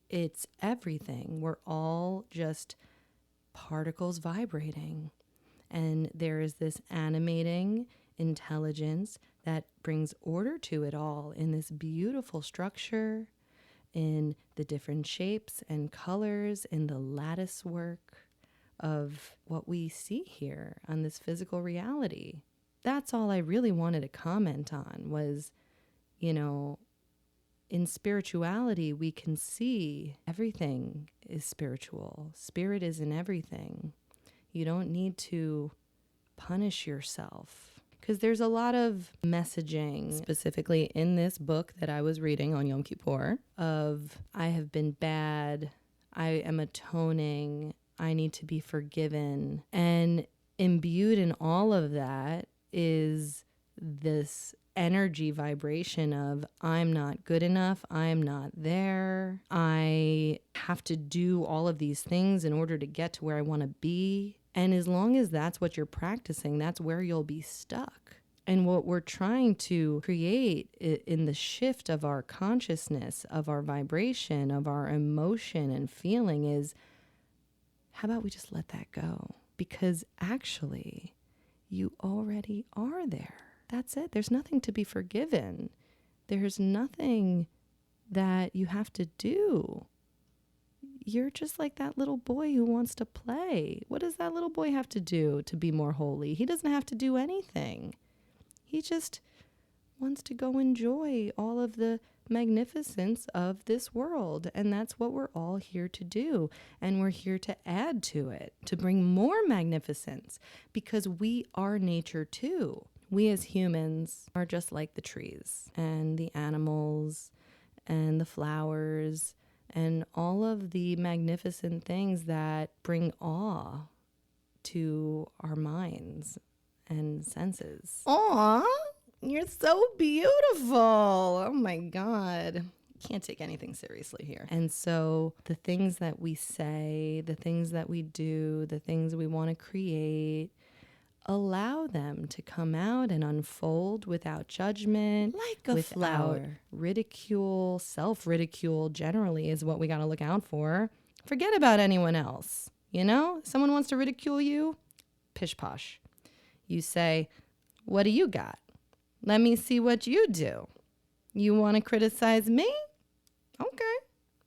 It's everything. We're all just particles vibrating. And there is this animating intelligence that brings order to it all in this beautiful structure, in the different shapes and colors, in the lattice work of what we see here on this physical reality. That's all I really wanted to comment on was, in spirituality, we can see everything is spiritual. Spirit is in everything. You don't need to punish yourself. Because there's a lot of messaging, specifically in this book that I was reading on Yom Kippur, of I have been bad, I am atoning, I need to be forgiven. And imbued in all of that is this energy vibration of I'm not good enough, I'm not there, I have to do all of these things in order to get to where I want to be. And as long as that's what you're practicing, that's where you'll be stuck. And what we're trying to create in the shift of our consciousness, of our vibration, of our emotion and feeling is, how about we just let that go? Because actually, you already are there. That's it. There's nothing to be forgiven. There's nothing that you have to do. you're just like that little boy who wants to play. What does that little boy have to do to be more holy? He doesn't have to do anything. He just wants to go enjoy all of the magnificence of this world. And that's what we're all here to do. And we're here to add to it, to bring more magnificence, because we are nature too. We as humans are just like the trees and the animals and the flowers and all of the magnificent things that bring awe to our minds and senses. Aw, you're so beautiful. Oh my God. Can't take anything seriously here. And so the things that we say, the things that we do, the things we want to create, allow them to come out and unfold without judgment, like a flower. Ridicule, self-ridicule generally is what we got to look out for. Forget about anyone else. You know, someone wants to ridicule you, pish posh. You say, what do you got? Let me see what you do. You want to criticize me? Okay.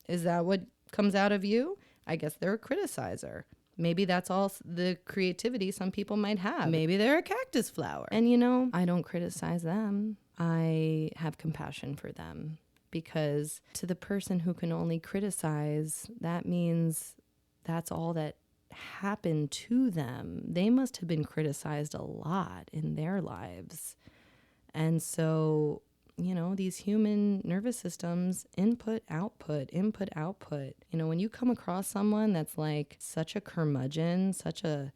Is that what comes out of you? I guess they're a criticizer. Maybe that's all the creativity some people might have. Maybe they're a cactus flower. And you know, I don't criticize them. I have compassion for them, because to the person who can only criticize, that means that's all that happened to them. They must have been criticized a lot in their lives. And so, you know, these human nervous systems, input, output. You know, when you come across someone that's like such a curmudgeon, such a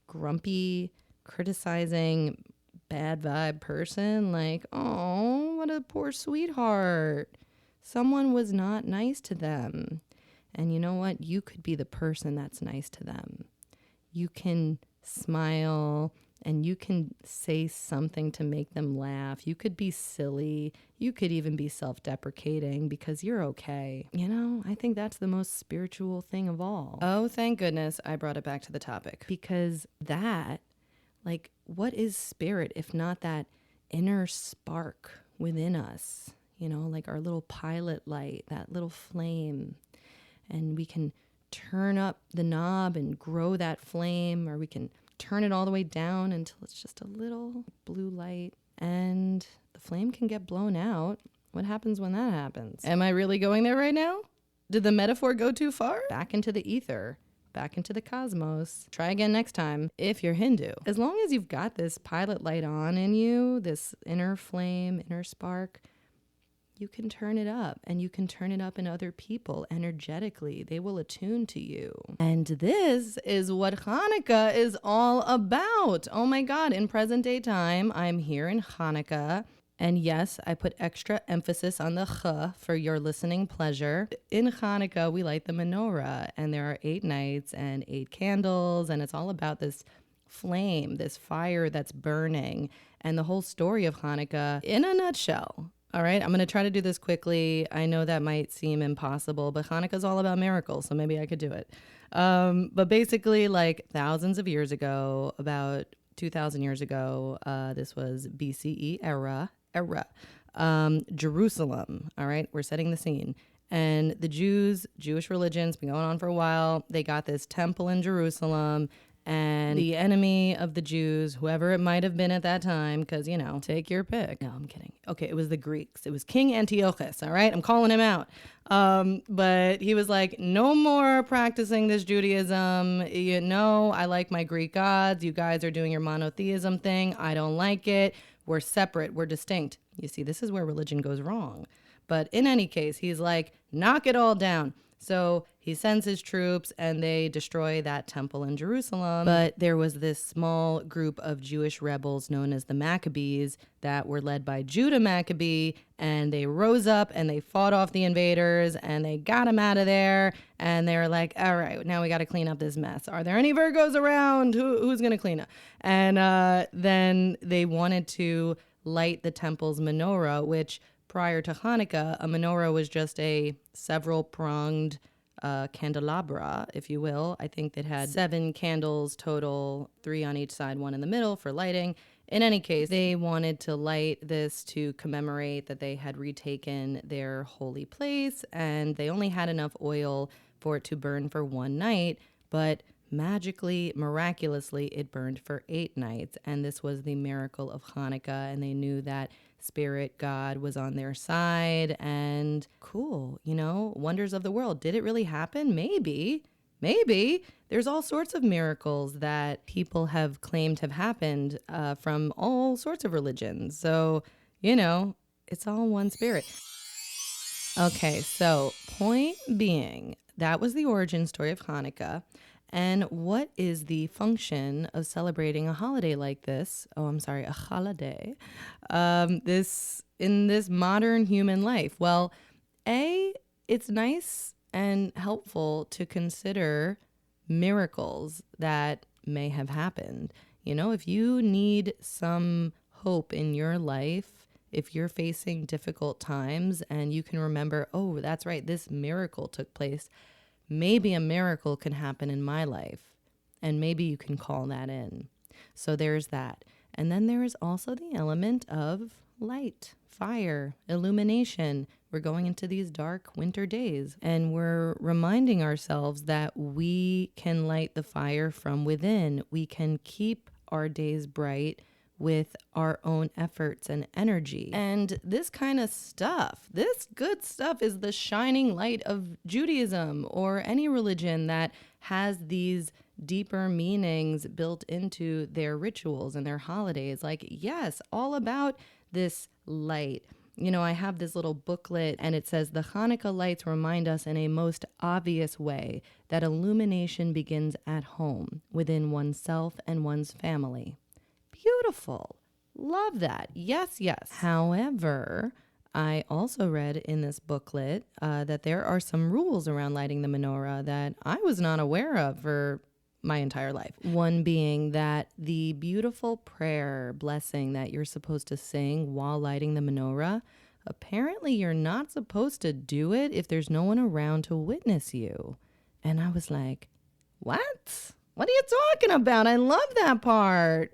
grumpy, criticizing, bad vibe person, like, oh, what a poor sweetheart. Someone was not nice to them. And you know what? You could be the person that's nice to them. You can smile and you can say something to make them laugh. You could be silly. You could even be self-deprecating because you're okay. You know, I think that's the most spiritual thing of all. Oh, thank goodness I brought it back to the topic. Because that, like, what is spirit if not that inner spark within us? You know, like our little pilot light, that little flame. And we can turn up the knob and grow that flame, or we can turn it all the way down until it's just a little blue light, and the flame can get blown out. What happens when that happens? Am I really going there right now? Did the metaphor go too far? Back into the ether, back into the cosmos. Try again next time if you're Hindu. As long as you've got this pilot light on in you, this inner flame, inner spark, you can turn it up, and you can turn it up in other people energetically. They will attune to you. And this is what Hanukkah is all about. Oh my God, in present day time, I'm here in Hanukkah. And yes, I put extra emphasis on the ch for your listening pleasure. In Hanukkah, we light the menorah, and there are 8 nights and 8 candles, and it's all about this flame, this fire that's burning, and the whole story of Hanukkah in a nutshell. All right, I'm going to try to do this quickly. I know that might seem impossible, but Hanukkah's all about miracles, so maybe I could do it. But basically, like thousands of years ago, about 2,000 years ago, this was BCE era, Jerusalem, all right? We're setting the scene. And the Jewish religion's been going on for a while. They got this temple in Jerusalem. And the enemy of the Jews, whoever it might have been at that time, because, you know, take your pick. No, I'm kidding. Okay, it was the Greeks. It was King Antiochus, all right? I'm calling him out. But he was like, no more practicing this Judaism. You know, I like my Greek gods. You guys are doing your monotheism thing. I don't like it. We're separate. We're distinct. You see, this is where religion goes wrong. But in any case, he's like, knock it all down. So he sends his troops and they destroy that temple in Jerusalem. But there was this small group of Jewish rebels known as the Maccabees that were led by Judah Maccabee. And they rose up and they fought off the invaders and they got them out of there. And they were like, all right, now we got to clean up this mess. Are there any Virgos around? Who's going to clean up? And then they wanted to light the temple's menorah, which prior to Hanukkah, a menorah was just a several-pronged candelabra, if you will. I think it had 7 candles total, 3 on each side, 1 in the middle for lighting. In any case, they wanted to light this to commemorate that they had retaken their holy place, and they only had enough oil for it to burn for one night, but magically, miraculously, it burned for 8 nights. And this was the miracle of Hanukkah. And they knew that Spirit God was on their side. And cool, wonders of the world. Did it really happen? Maybe. Maybe. There's all sorts of miracles that people have claimed have happened from all sorts of religions. So, it's all one spirit. Okay, so point being, that was the origin story of Hanukkah. And what is the function of celebrating a holiday like this? Oh, I'm sorry, a holiday. In this modern human life. Well, it's nice and helpful to consider miracles that may have happened. If you need some hope in your life, if you're facing difficult times and you can remember, oh, that's right, this miracle took place, maybe a miracle can happen in my life, and maybe you can call that in. So there's that. And then there is also the element of light, fire, illumination. We're going into these dark winter days, and we're reminding ourselves that we can light the fire from within. We can keep our days bright with our own efforts and energy. And this kind of stuff, this good stuff, is the shining light of Judaism or any religion that has these deeper meanings built into their rituals and their holidays. Like, yes, all about this light. I have this little booklet and it says the Hanukkah lights remind us in a most obvious way that illumination begins at home within oneself and one's family. Beautiful. Love that. Yes, yes. However, I also read in this booklet that there are some rules around lighting the menorah that I was not aware of for my entire life. One being that the beautiful prayer blessing that you're supposed to sing while lighting the menorah, apparently you're not supposed to do it if there's no one around to witness you. And I was like, what? What are you talking about? I love that part.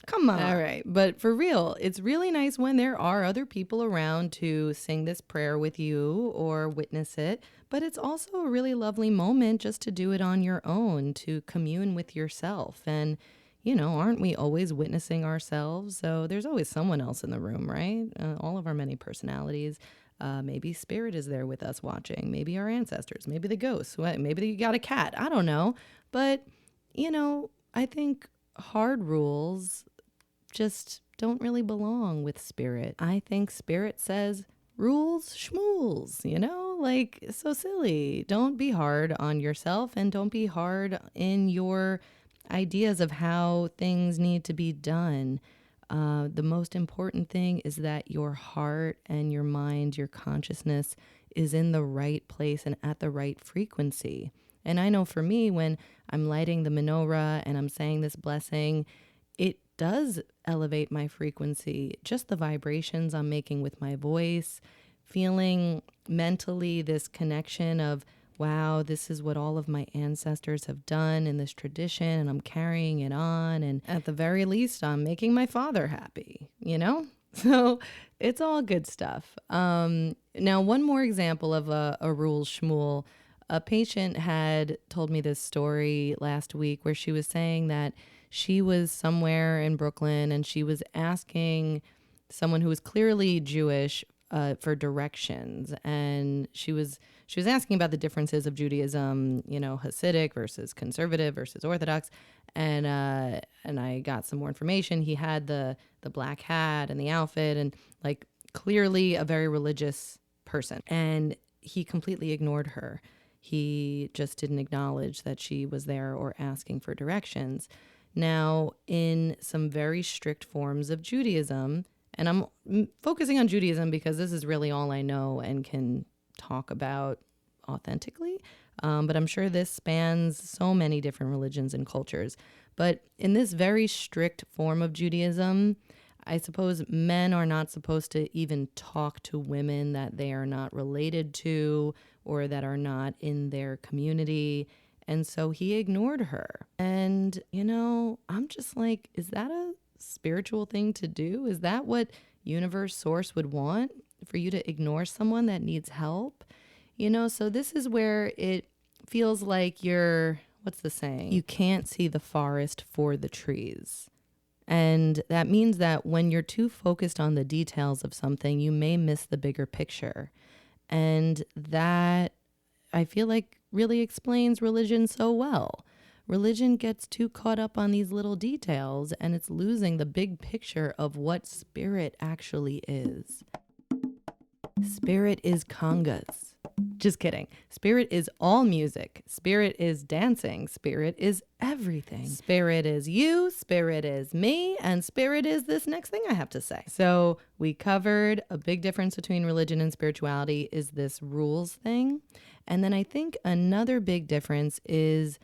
Come on. All right. But for real, it's really nice when there are other people around to sing this prayer with you or witness it. But it's also a really lovely moment just to do it on your own, to commune with yourself. And, aren't we always witnessing ourselves? So there's always someone else in the room, right? All of our many personalities. Maybe spirit is there with us watching. Maybe our ancestors. Maybe the ghosts. Maybe you got a cat. I don't know. But I think hard rules just don't really belong with spirit. I think spirit says rules schmools, so silly. Don't be hard on yourself and don't be hard in your ideas of how things need to be done. The most important thing is that your heart and your mind, your consciousness is in the right place and at the right frequency. And I know for me, when I'm lighting the menorah and I'm saying this blessing, it does elevate my frequency. Just the vibrations I'm making with my voice, feeling mentally this connection of, wow, this is what all of my ancestors have done in this tradition, and I'm carrying it on. And at the very least, I'm making my father happy, So it's all good stuff. Now, one more example of a rule schmool. A patient had told me this story last week where she was saying that she was somewhere in Brooklyn and she was asking someone who was clearly Jewish for directions. And she was asking about the differences of Judaism, Hasidic versus conservative versus Orthodox. And I got some more information. He had the black hat and the outfit and clearly a very religious person. And he completely ignored her. He just didn't acknowledge that she was there or asking for directions. Now, in some very strict forms of Judaism, and I'm focusing on Judaism because this is really all I know and can talk about authentically, but I'm sure this spans so many different religions and cultures. But in this very strict form of Judaism, I suppose men are not supposed to even talk to women that they are not related to or that are not in their community. And so he ignored her. And, I'm just like, is that a spiritual thing to do? Is that what universe source would want, for you to ignore someone that needs help? So this is where it feels like what's the saying? You can't see the forest for the trees. And that means that when you're too focused on the details of something, you may miss the bigger picture. And that, I feel like, really explains religion so well. Religion gets too caught up on these little details, and it's losing the big picture of what spirit actually is. Spirit is congas. Just kidding. Spirit is all music. Spirit is dancing. Spirit is everything. Spirit is you. Spirit is me. And spirit is this next thing I have to say. So we covered a big difference between religion and spirituality is this rules thing. And then I think another big difference is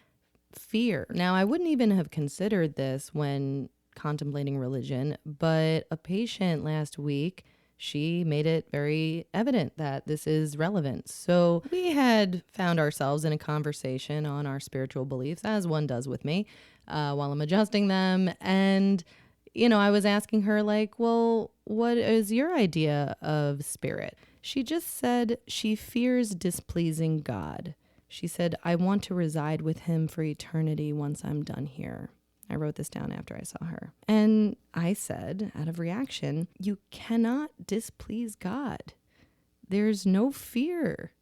fear. Now, I wouldn't even have considered this when contemplating religion, but a patient last week, she made it very evident that this is relevant. So we had found ourselves in a conversation on our spiritual beliefs, as one does with me, while I'm adjusting them. And, I was asking her, like, well, what is your idea of spirit? She just said she fears displeasing God. She said, I want to reside with him for eternity once I'm done here. I wrote this down after I saw her. And I said, out of reaction, you cannot displease God. There's no fear.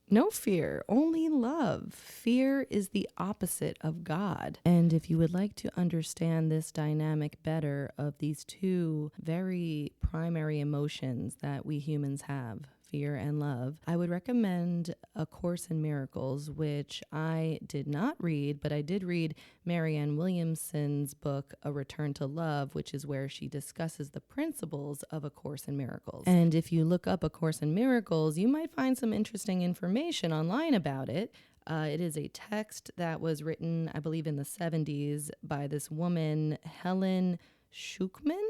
No fear, only love. Fear is the opposite of God. And if you would like to understand this dynamic better of these two very primary emotions that we humans have, fear and love, I would recommend A Course in Miracles, which I did not read, but I did read Marianne Williamson's book, A Return to Love, which is where she discusses the principles of A Course in Miracles. And if you look up A Course in Miracles, you might find some interesting information online about it. It is a text that was written, I believe, in the 70s by this woman, Helen Schuchman.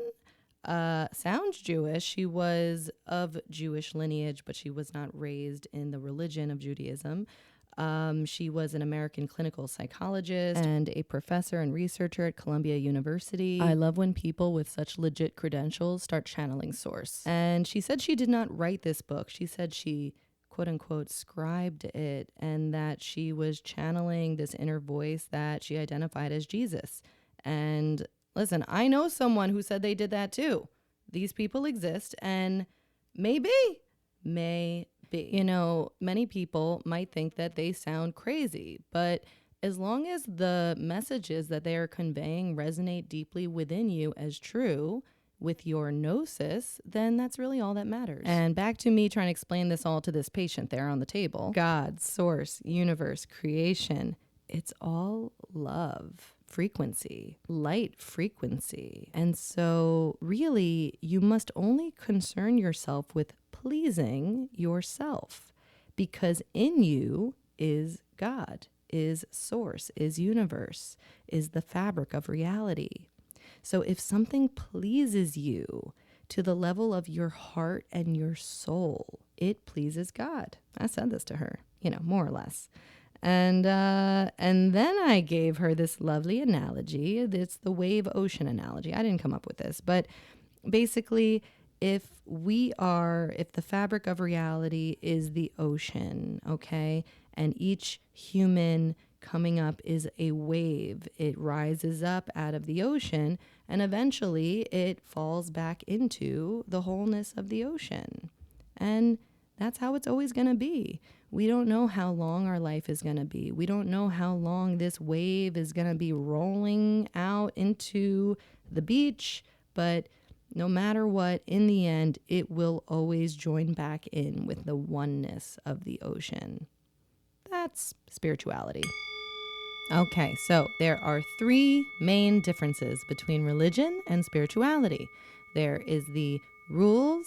Sounds Jewish. She was of Jewish lineage, but she was not raised in the religion of Judaism. She was an American clinical psychologist and a professor and researcher at Columbia University. I love when people with such legit credentials start channeling source. And she said she did not write this book. She said she, quote unquote, scribed it, and that she was channeling this inner voice that she identified as Jesus. And listen, I know someone who said they did that too. These people exist, and maybe. Many people might think that they sound crazy, but as long as the messages that they are conveying resonate deeply within you as true with your gnosis, then that's really all that matters. And back to me trying to explain this all to this patient there on the table. God, source, universe, creation, it's all love. Frequency, light frequency. And so really, you must only concern yourself with pleasing yourself, because in you is God, is source, is universe, is the fabric of reality. So if something pleases you to the level of your heart and your soul, it pleases God. I said this to her, more or less. And then I gave her this lovely analogy. It's the wave ocean analogy. I didn't come up with this, but basically, if the fabric of reality is the ocean, okay, and each human coming up is a wave, it rises up out of the ocean, and eventually it falls back into the wholeness of the ocean. And that's how it's always going to be. We don't know how long our life is going to be. We don't know how long this wave is going to be rolling out into the beach, but no matter what, in the end, it will always join back in with the oneness of the ocean. That's spirituality. Okay, so there are three main differences between religion and spirituality. There is the rules,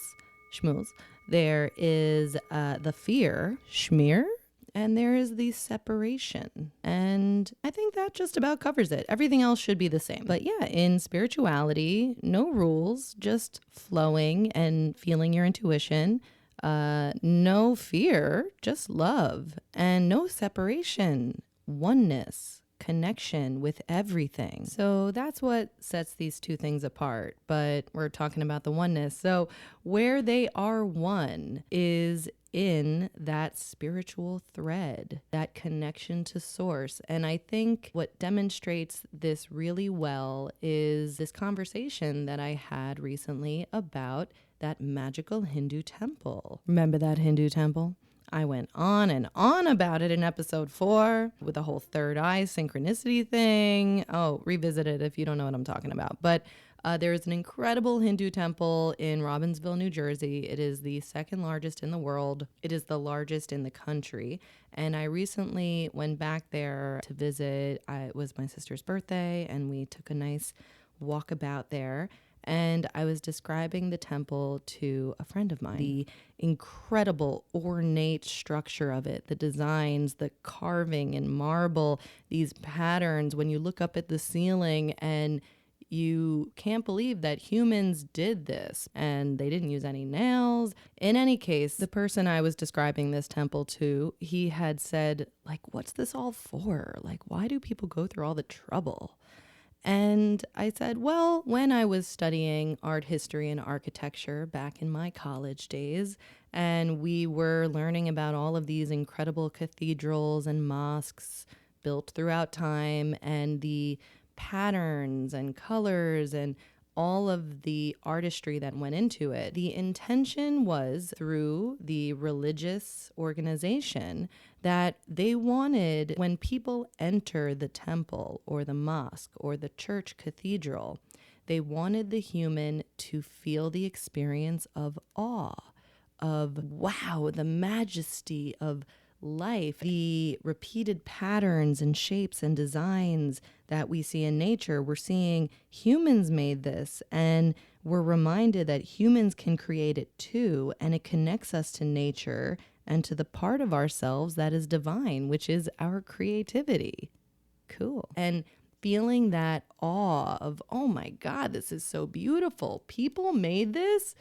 shmooze. There is the fear, shmear, and there is the separation. And I think that just about covers it. Everything else should be the same. But yeah, in spirituality, no rules, just flowing and feeling your intuition. No fear, just love. And no separation, oneness, connection with everything. So that's what sets these two things apart. But we're talking about the oneness. So where they are one is in that spiritual thread, that connection to source. And I think what demonstrates this really well is this conversation that I had recently about that magical Hindu temple. Remember that Hindu temple? I went on and on about it in episode 4 with the whole third eye synchronicity thing. Oh, revisit it if you don't know what I'm talking about. But there is an incredible Hindu temple in Robbinsville, New Jersey. It is the second largest in the world. It is the largest in the country. And I recently went back there to visit. It was my sister's birthday, and we took a nice walkabout there. And I was describing the temple to a friend of mine, the incredible ornate structure of it, the designs, the carving in marble, these patterns. When you look up at the ceiling and you can't believe that humans did this, and they didn't use any nails. In any case, the person I was describing this temple to, he had said, like, what's this all for? Like, why do people go through all the trouble? And I said, well, when I was studying art history and architecture back in my college days, and we were learning about all of these incredible cathedrals and mosques built throughout time, and the patterns and colors and all of the artistry that went into it. The intention was through the religious organization that they wanted, when people enter the temple or the mosque or the church cathedral, they wanted the human to feel the experience of awe, of wow, the majesty of life, the repeated patterns and shapes and designs that we see in nature. We're seeing humans made this, and we're reminded that humans can create it too, and it connects us to nature and to the part of ourselves that is divine, which is our creativity. Cool. And feeling that awe of, oh my God, this is so beautiful. People made this.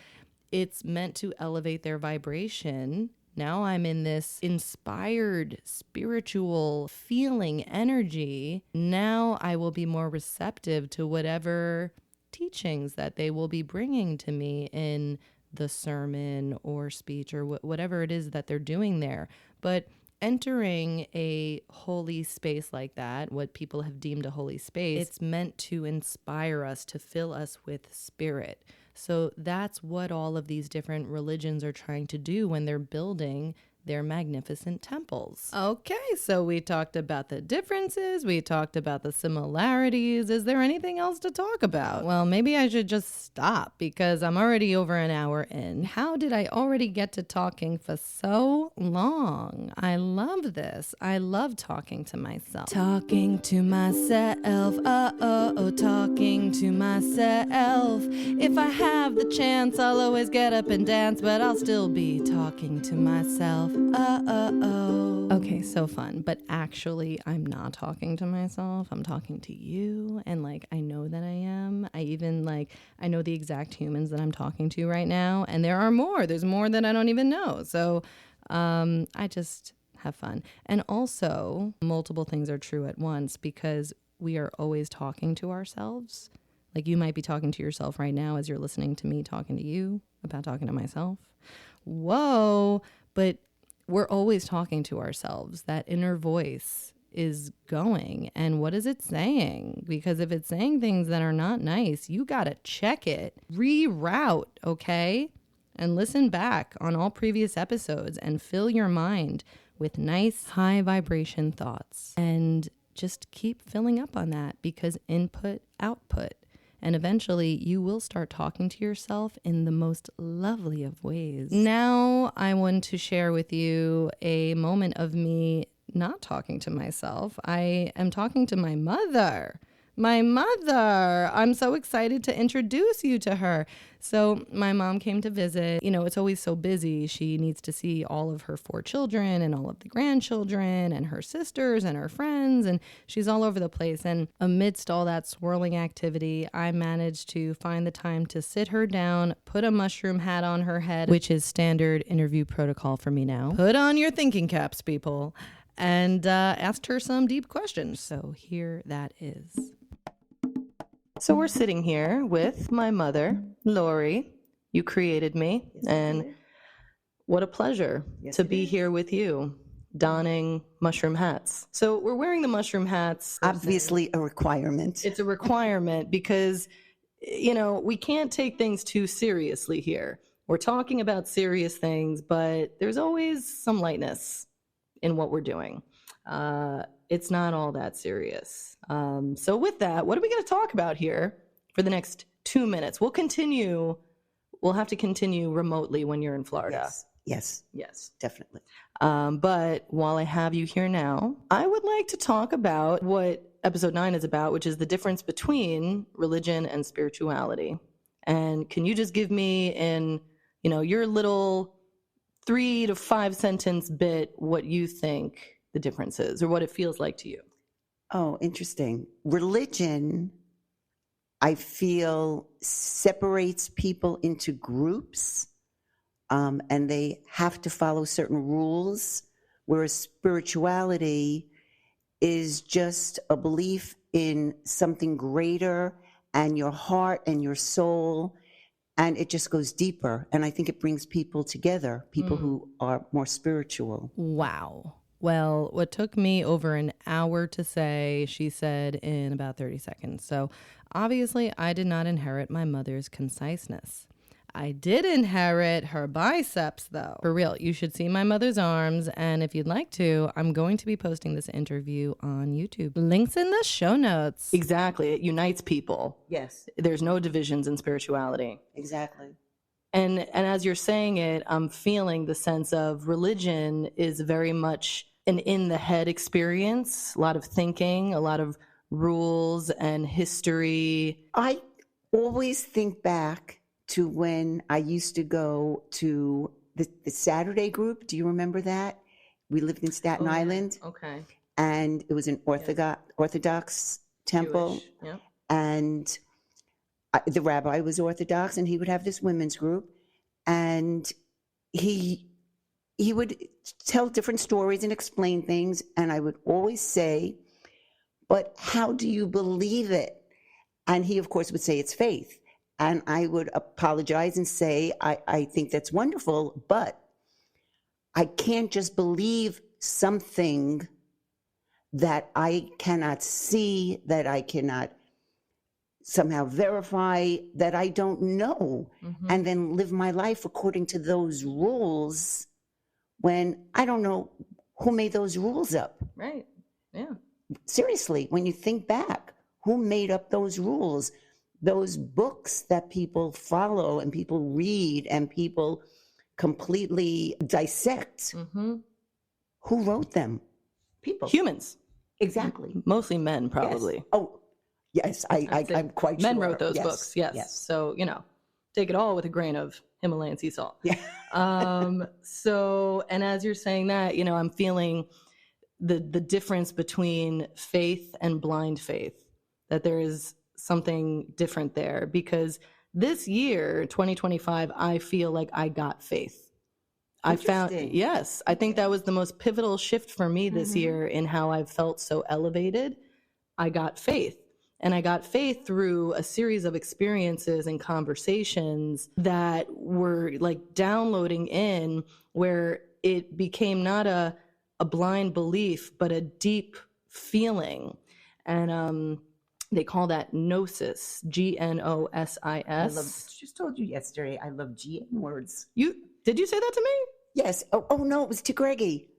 It's meant to elevate their vibration. Now I'm in this inspired, spiritual feeling energy. Now I will be more receptive to whatever teachings that they will be bringing to me in the sermon or speech or whatever it is that they're doing there. But entering a holy space like that, what people have deemed a holy space, it's meant to inspire us, to fill us with spirit. So that's what all of these different religions are trying to do when they're building their magnificent temples. Okay, so we talked about the differences, we talked about the similarities. Is there anything else to talk about? Well, maybe I should just stop because I'm already over an hour in. How did I already get to talking for so long? I love this. I love talking to myself. Talking to myself, talking to myself. If I have the chance, I'll always get up and dance, but I'll still be talking to myself. Okay, so fun. But actually, I'm not talking to myself. I'm talking to you. And I know that I am. I know the exact humans that I'm talking to right now. And there are more. There's more that I don't even know. So I just have fun. And also, multiple things are true at once because we are always talking to ourselves. Like you might be talking to yourself right now as you're listening to me talking to you about talking to myself. Whoa. But we're always talking to ourselves. That inner voice is going. And what is it saying? Because if it's saying things that are not nice, you got to check it, reroute, okay? And listen back on all previous episodes and fill your mind with nice high vibration thoughts. And just keep filling up on that because input, output. And eventually you will start talking to yourself in the most lovely of ways. Now I want to share with you a moment of me not talking to myself. I am talking to my mother. My mother. I'm so excited to introduce you to her. So my mom came to visit. You know, it's always so busy. She needs to see all of her 4 children and all of the grandchildren and her sisters and her friends. And she's all over the place. And amidst all that swirling activity, I managed to find the time to sit her down, put a mushroom hat on her head, which is standard interview protocol for me now. Put on your thinking caps, people. and asked her some deep questions. So here that is. So we're sitting here with my mother, Lori. You created me, and what a pleasure to be here with you, donning mushroom hats. So we're wearing the mushroom hats. Obviously a requirement. It's a requirement because, we can't take things too seriously here. We're talking about serious things, but there's always some lightness in what we're doing. It's not all that serious. So with that, what are we going to talk about here for the next 2 minutes? We'll have to continue remotely when you're in Florida. Yes, definitely. But while I have you here now, I would like to talk about what episode 9 is about, which is the difference between religion and spirituality. And can you just give me in, your little 3 to 5 sentence bit what you think the difference is or what it feels like to you? Oh, interesting. Religion, I feel, separates people into groups, and they have to follow certain rules, whereas spirituality is just a belief in something greater and your heart and your soul, and it just goes deeper. And I think it brings people together, people who are more spiritual. Wow. Well, what took me over an hour to say, she said in about 30 seconds. So obviously, I did not inherit my mother's conciseness. I did inherit her biceps, though. For real, you should see my mother's arms. And if you'd like to, I'm going to be posting this interview on YouTube. Links in the show notes. Exactly. It unites people. Yes, There's no divisions in spirituality. exactly. And as you're saying it, I'm feeling the sense of religion is very much an in-the-head experience, a lot of thinking, a lot of rules and history. I always think back to when I used to go to the Saturday group. Do you remember that? We lived in Staten Island, Okay. and it was an Orthodox temple. Jewish. Yeah. And the rabbi was Orthodox, and he would have this women's group, and he would tell different stories and explain things, and I would always say, but how do you believe it? And he, of course, would say it's faith. And I would apologize and say, I think that's wonderful, but I can't just believe something that I cannot see, that I cannot somehow verify, that I don't know, and then live my life according to those rules when I don't know who made those rules up. Right. Yeah. Seriously, when you think back, who made up those rules? Those books that people follow and people read and people completely dissect. Who wrote them? People. Humans. Exactly. Mostly men, probably. Yes. Oh, yes, I'm quite sure. Men wrote those books, yes. So, take it all with a grain of Himalayan sea salt. Yeah. So, and as you're saying that, I'm feeling the difference between faith and blind faith, that there is something different there, because this year 2025 I feel like I got faith. I think that was the most pivotal shift for me this year in how I've felt so elevated. I got faith, and I got faith through a series of experiences and conversations that were like downloading in, where it became not a blind belief but a deep feeling. And they call that Gnosis, Gnosis. I just told you yesterday, I love GN words. Did you say that to me? Yes. Oh no, it was to Greggy.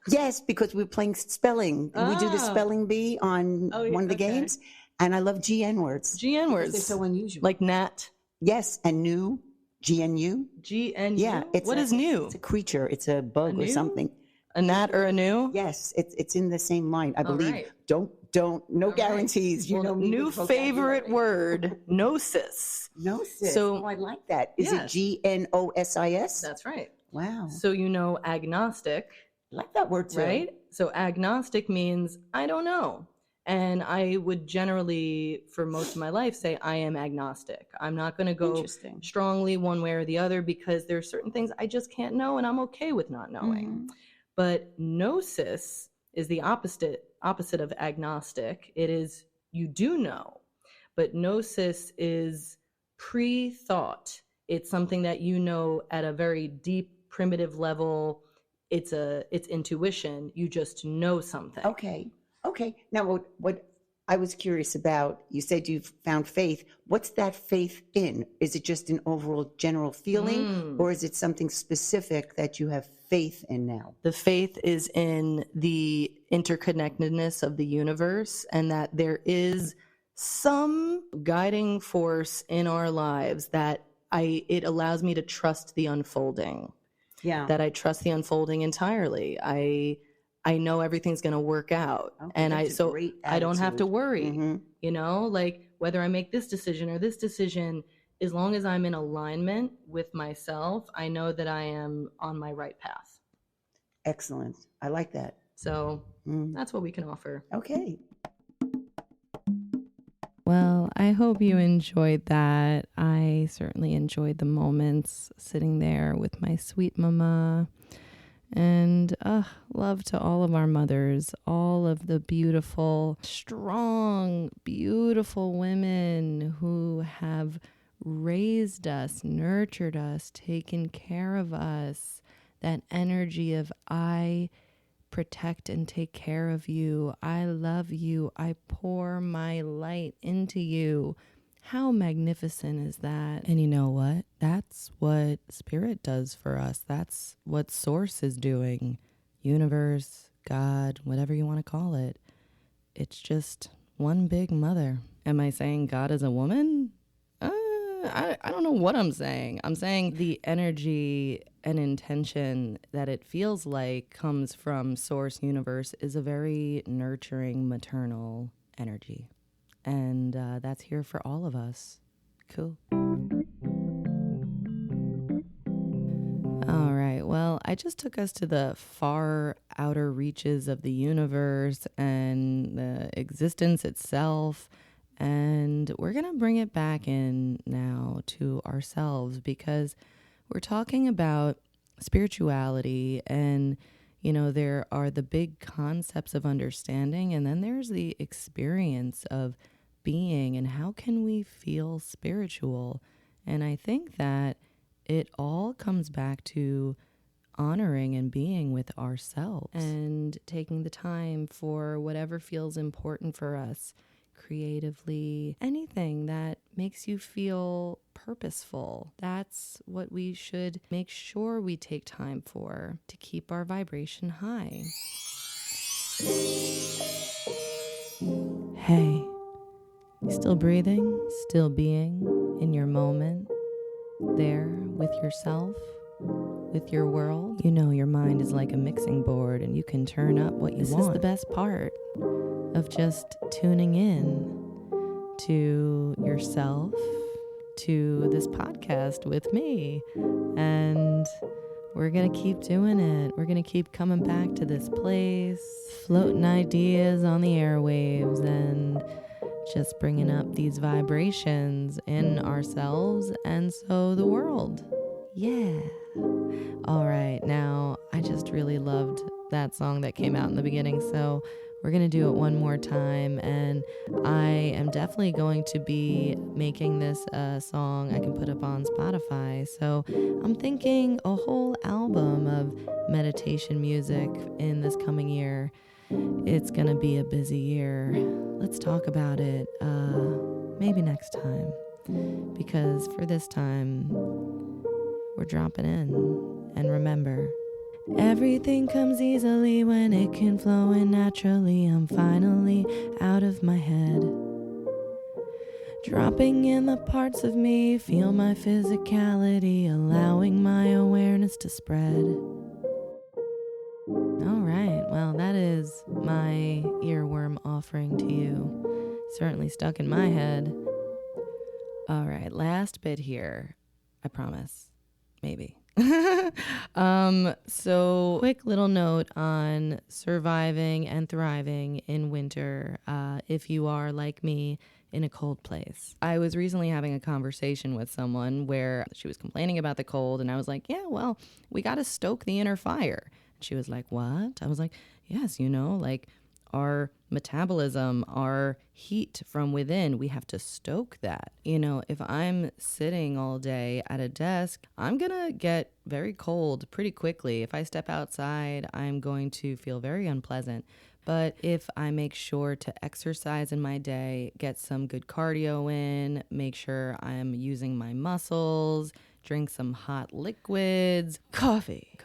Yes, because we were playing spelling. We do the spelling bee on one of the games, and I love GN words. GN words. They're so unusual. Like Nat. Yes, and new, GNU. GNU? Yeah. What is new? It's a creature. It's a bug or something. A gnat or a new? Yes, it's in the same line, I believe. Right. No guarantees. Well, new favorite word, Gnosis. Gnosis. So I like that. Is it Gnosis? That's right. Wow. So agnostic. I like that word too. Right? So agnostic means I don't know. And I would generally, for most of my life, say I am agnostic. I'm not going to go strongly one way or the other, because there are certain things I just can't know, and I'm okay with not knowing. But gnosis is the opposite of agnostic. It is you do know, but gnosis is pre-thought. It's something that you know at a very deep, primitive level. It's intuition. You just know something. Okay. Now, what I was curious about, you said you've found faith. What's that faith in? Is it just an overall general feeling, or is it something specific that you have faith in now? The faith is in the interconnectedness of the universe, and that there is some guiding force in our lives that it allows me to trust the unfolding. Yeah. That I trust the unfolding entirely. I know everything's going to work out. Okay, And that's a great I don't have to attitude. worry, Mhm. you know, like whether I make this decision or this decision, as long as I'm in alignment with myself, I know that I am on my right path. Excellent. I like that. So that's what we can offer. Okay. Well, I hope you enjoyed that. I certainly enjoyed the moments sitting there with my sweet mama. And love to all of our mothers, all of the beautiful, strong, beautiful women who have raised us, nurtured us, taken care of us. That energy of I protect and take care of you. I love you. I pour my light into you. How magnificent is that? And you know what? That's what spirit does for us. That's what source is doing. Universe, God, whatever you want to call it. It's just one big mother. Am I saying God is a woman? I don't know what I'm saying. I'm saying the energy and intention that it feels like comes from source universe is a very nurturing, maternal energy. And that's here for all of us. Cool. All right. Well, I just took us to the far outer reaches of the universe and the existence itself. And we're going to bring it back in now to ourselves because we're talking about spirituality and, you know, there are the big concepts of understanding and then there's the experience of being and how can we feel spiritual. And I think that it all comes back to honoring and being with ourselves and taking the time for whatever feels important for us creatively, anything that makes you feel purposeful. That's what we should make sure we take time for to keep our vibration high. Hey, you still breathing, still being in your moment, there with yourself, with your world. You know your mind is like a mixing board and you can turn up what you want. This is the best part of just tuning in to yourself, to this podcast with me. And we're going to keep doing it. We're going to keep coming back to this place, floating ideas on the airwaves and just bringing up these vibrations in ourselves and so the world. Yeah. All right. Now, I just really loved that song that came out in the beginning. So we're going to do it one more time. And I am definitely going to be making this a song I can put up on Spotify. So I'm thinking a whole album of meditation music in this coming year. It's going to be a busy year. Let's talk about it maybe next time. Because for this time, we're dropping in. And remember, everything comes easily when it can flow in naturally. I'm finally out of my head. Dropping in the parts of me, feel my physicality, allowing my awareness to spread. All right, well, that is my earworm offering to you. Certainly stuck in my head. All right, last bit here. I promise. Maybe. So quick little note on surviving and thriving in winter if you are like me in a cold place. I was recently having a conversation with someone where she was complaining about the cold and I was like, yeah, well, we got to stoke the inner fire. She was like, what? I was like, yes, like our metabolism, our heat from within, we have to stoke that. If I'm sitting all day at a desk, I'm going to get very cold pretty quickly. If I step outside, I'm going to feel very unpleasant. But if I make sure to exercise in my day, get some good cardio in, make sure I'm using my muscles, drink some hot liquids, coffee,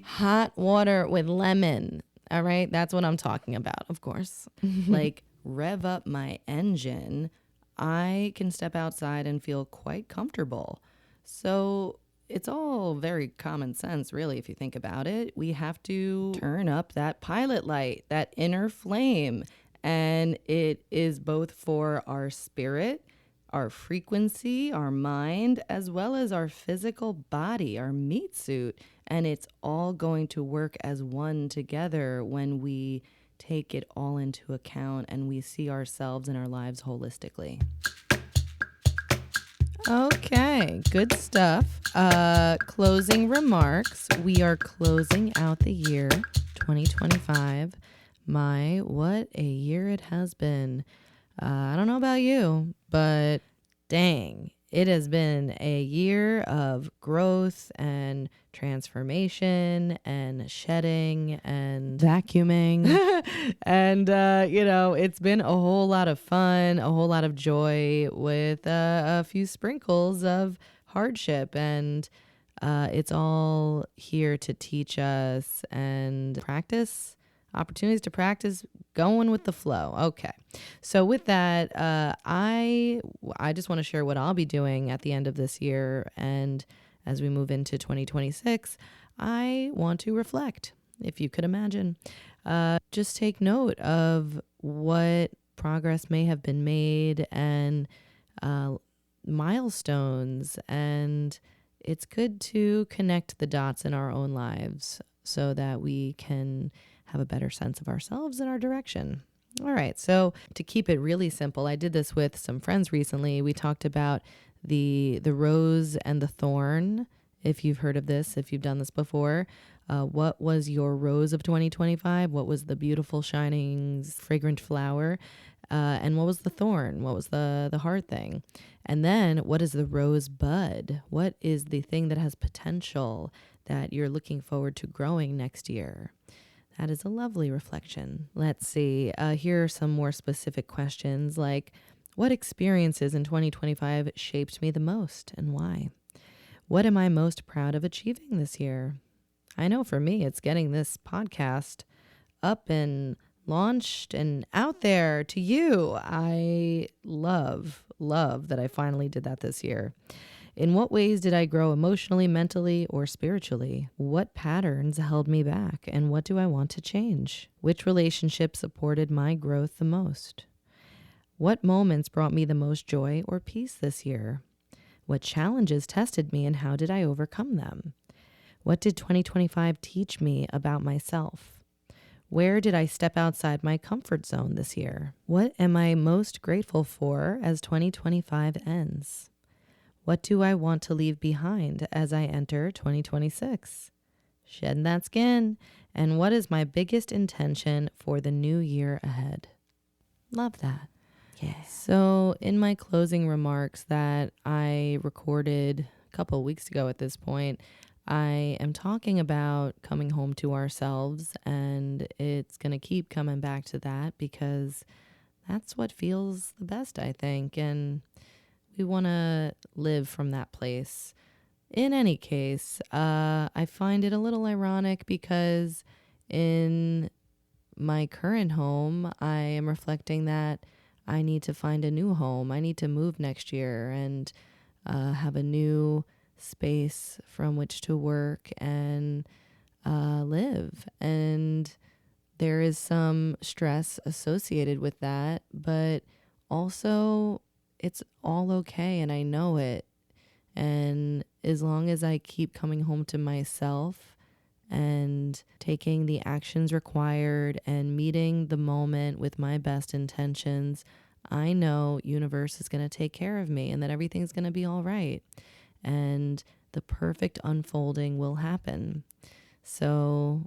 hot water with lemon. All right. That's what I'm talking about, of course. Like rev up my engine. I can step outside and feel quite comfortable. So it's all very common sense, really, if you think about it. We have to turn up that pilot light, that inner flame. And it is both for our spirit, our frequency, our mind, as well as our physical body, our meat suit. And it's all going to work as one together when we take it all into account and we see ourselves and our lives holistically. Okay, good stuff. Closing remarks. We are closing out the year 2025. What a year it has been. I don't know about you, but dang, it has been a year of growth and transformation and shedding and vacuuming. And, it's been a whole lot of fun, a whole lot of joy with a few sprinkles of hardship. And it's all here to teach us and opportunities to practice going with the flow. Okay. So with that, I just want to share what I'll be doing at the end of this year. And as we move into 2026, I want to reflect, if you could imagine. Just take note of what progress may have been made and milestones. And it's good to connect the dots in our own lives so that we can have a better sense of ourselves and our direction. All right. So to keep it really simple, I did this with some friends recently. We talked about the rose and the thorn. If you've heard of this, if you've done this before, what was your rose of 2025? What was the beautiful, shining, fragrant flower? And what was the thorn? What was the hard thing? And then what is the rose bud? What is the thing that has potential that you're looking forward to growing next year? That is a lovely reflection. Let's see. Here are some more specific questions like, what experiences in 2025 shaped me the most and why? What am I most proud of achieving this year? I know for me, it's getting this podcast up and launched and out there to you. I love that I finally did that this year. In what ways did I grow emotionally, mentally, or spiritually? What patterns held me back, and what do I want to change? Which relationship supported my growth the most? What moments brought me the most joy or peace this year? What challenges tested me, and how did I overcome them? What did 2025 teach me about myself? Where did I step outside my comfort zone this year? What am I most grateful for as 2025 ends? What do I want to leave behind as I enter 2026? Shedding that skin. And what is my biggest intention for the new year ahead? Love that. Yeah. So in my closing remarks that I recorded a couple of weeks ago at this point, I am talking about coming home to ourselves, and it's going to keep coming back to that because that's what feels the best, I think. And we want to live from that place. In any case, I find it a little ironic because in my current home, I am reflecting that I need to find a new home. I need to move next year and have a new space from which to work and live. And there is some stress associated with that, but also it's all okay, and I know it. And as long as I keep coming home to myself and taking the actions required and meeting the moment with my best intentions, I know universe is going to take care of me and that everything's going to be all right. And the perfect unfolding will happen. So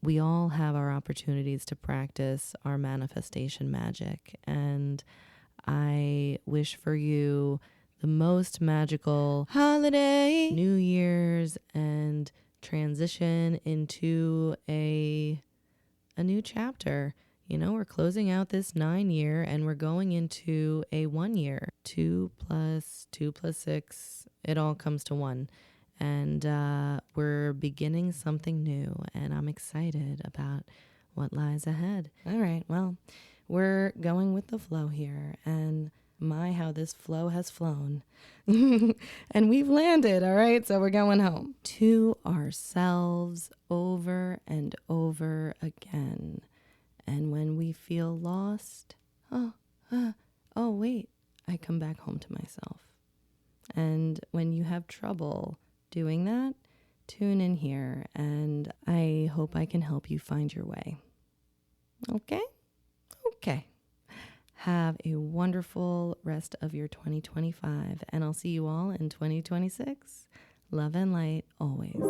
we all have our opportunities to practice our manifestation magic. And I wish for you the most magical holiday, New Year's, and transition into a new chapter. You know, we're closing out this 9-year and we're going into a 1 year. 2 plus 2 plus 6, it all comes to 1. And we're beginning something new, and I'm excited about what lies ahead. All right, well, we're going with the flow here, and my, how this flow has flown. And we've landed, all right? So we're going home to ourselves over and over again. And when we feel lost, oh, wait, I come back home to myself. And when you have trouble doing that, tune in here, and I hope I can help you find your way. Okay? Okay. Have a wonderful rest of your 2025, and I'll see you all in 2026. Love and light always.